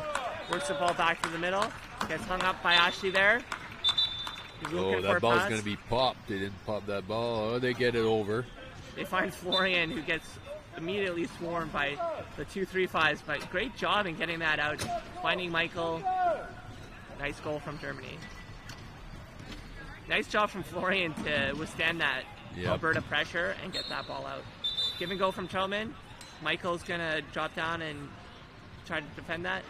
Works the ball back to the middle. Gets hung up by Ashley there. He's looking for that a ball's pass. going to be popped. They didn't pop that ball. Oh, they get it over. They find Florian, who gets immediately swarmed by the 2-3-5s, but great job in getting that out, finding Michael. Nice goal from Germany. Nice job from Florian to withstand that Alberta pressure and get that ball out. Give and go from Troutman. Michael's gonna drop down and try to defend that.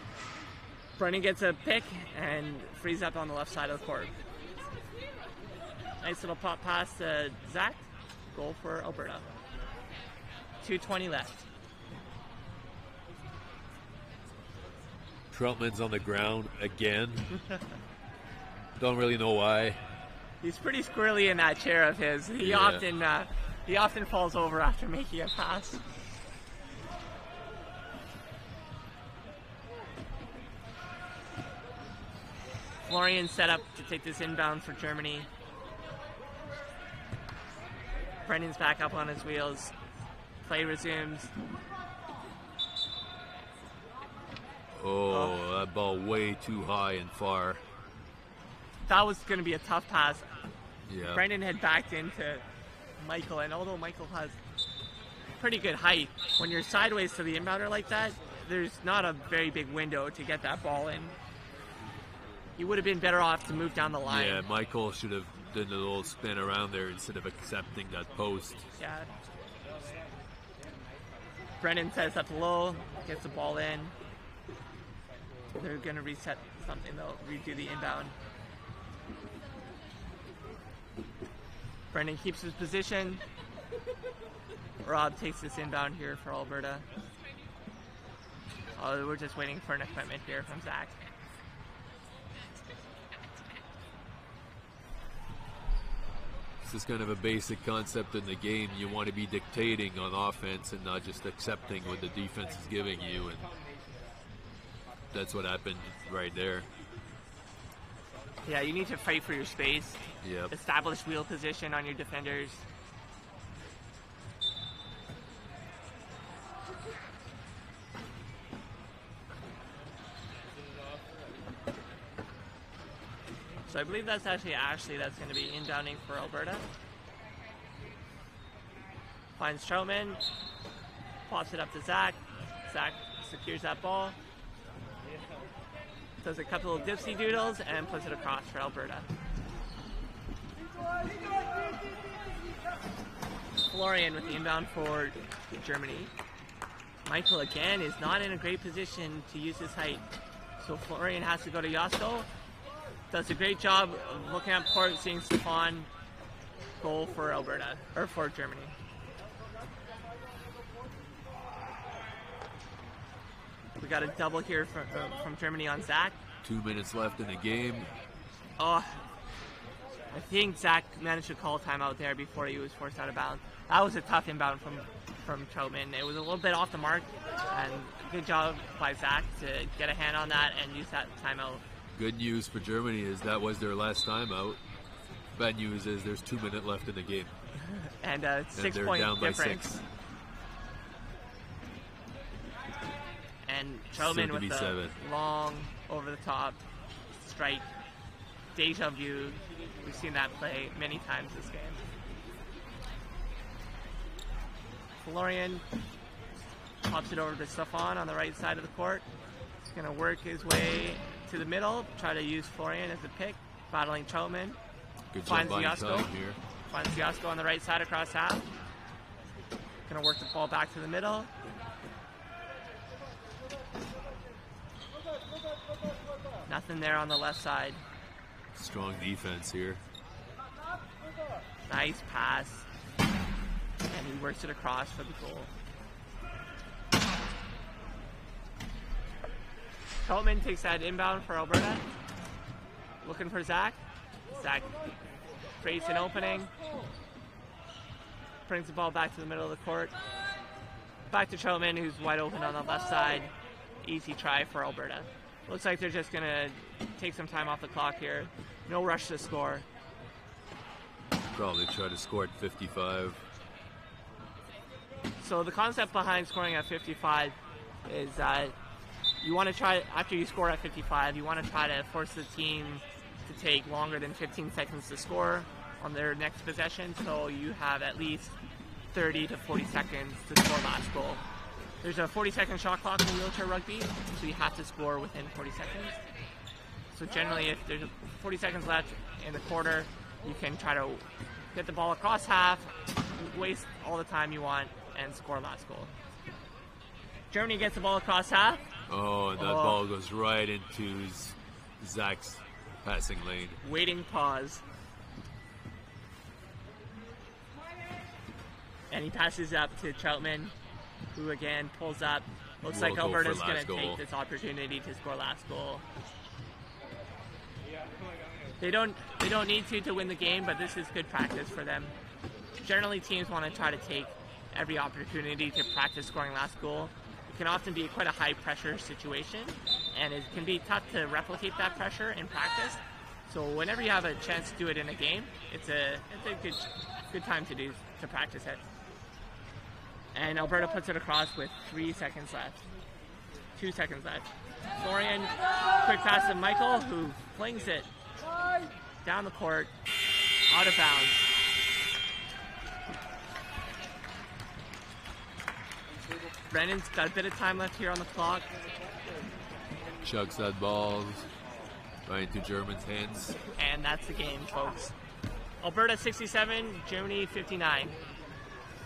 Brennan gets a pick and frees up on the left side of the court. Nice little pop pass to Zach. Goal for Alberta. 2:20 left. Troutman's on the ground again. Don't really know why. He's pretty squirrely in that chair of his. He often falls over after making a pass. Florian set up to take this inbound for Germany. Brendan's back up on his wheels. Play resumes. Oh, that ball way too high and far. That was going to be a tough pass. Yeah. Brendan had backed into Michael, and although Michael has pretty good height, when you're sideways to the inbounder like that, there's not a very big window to get that ball in. He would have been better off to move down the line. Yeah, Michael should have done a little spin around there instead of accepting that post. Yeah. Brendan sets up low, gets the ball in. They're going to reset something, they'll redo the inbound. Brendan keeps his position. Rob takes this inbound here for Alberta. Oh, we're just waiting for an equipment here from Zach. This is kind of a basic concept in the game. You want to be dictating on offense and not just accepting what the defense is giving you, and that's what happened right there. Yeah, you need to fight for your space. Yep. Establish wheel position on your defenders. So I believe that's actually Ashley that's going to be inbounding for Alberta. Finds Troutman. Pops it up to Zach. Zach secures that ball. Does a couple of dipsy doodles and puts it across for Alberta. Florian with the inbound for Germany. Michael again is not in a great position to use his height. So Florian has to go to Yasko. Does a great job of looking at court, seeing Stefan. Goal for Alberta, or for Germany. We got a double here from Germany on Zach. 2 minutes left in the game. Oh, I think Zach managed to call timeout there before he was forced out of bounds. That was a tough inbound from Troutman. It was a little bit off the mark, and good job by Zach to get a hand on that and use that timeout. Good news for Germany is that was their last timeout. Bad news is there's 2 minutes left in the game. And And 6 they're point down by difference. 6. And Soon Troutman to with be the 7. long over the top strike. Deja vu. We've seen that play many times this game. Florian pops it over to Stefan on the right side of the court. He's going to work his way to the middle, try to use Florian as a pick, battling Troutman. Good job Finds buying Yasko. time here. Finds Yasko on the right side across half. Going to work the ball back to the middle. Nothing there on the left side. Strong defense here. Nice pass. And he works it across for the goal. Troutman takes that inbound for Alberta. Looking for Zach. Zach creates an opening. Brings the ball back to the middle of the court. Back to Troutman, who's wide open on the left side. Easy try for Alberta. Looks like they're just going to take some time off the clock here. No rush to score. Probably try to score at 55. So the concept behind scoring at 55 is that you want to try, after you score at 55, you want to try to force the team to take longer than 15 seconds to score on their next possession, so you have at least 30 to 40 seconds to score last goal. There's a 40-second shot clock in wheelchair rugby, so you have to score within 40 seconds. So generally, if there's 40 seconds left in the quarter, you can try to get the ball across half, waste all the time you want, and score last goal. Germany gets the ball across half. Oh, that ball goes right into Zach's passing lane. Waiting pause. And he passes up to Troutman, who again pulls up. Looks like Alberta's going to take this opportunity to score last goal. They don't need to win the game, but this is good practice for them. Generally, teams want to try to take every opportunity to practice scoring last goal. It can often be quite a high-pressure situation, and it can be tough to replicate that pressure in practice. So whenever you have a chance to do it in a game, it's a good time to practice it. And Alberta puts it across with 3 seconds left. 2 seconds left. Florian, quick pass to Michael, who flings it down the court, out of bounds. Brennan's got a bit of time left here on the clock. Chucks that ball right into German's hands. And that's the game, folks. Alberta 67, Germany 59.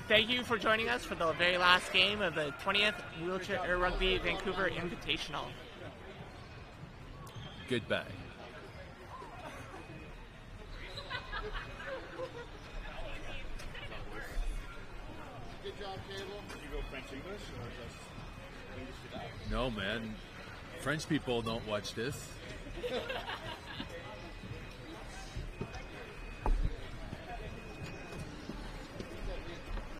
Thank you for joining us for the very last game of the 20th Wheelchair Rugby Vancouver Invitational. Goodbye. Good job, Cable. Did you go French English or just English to that? No, man. French people don't watch this.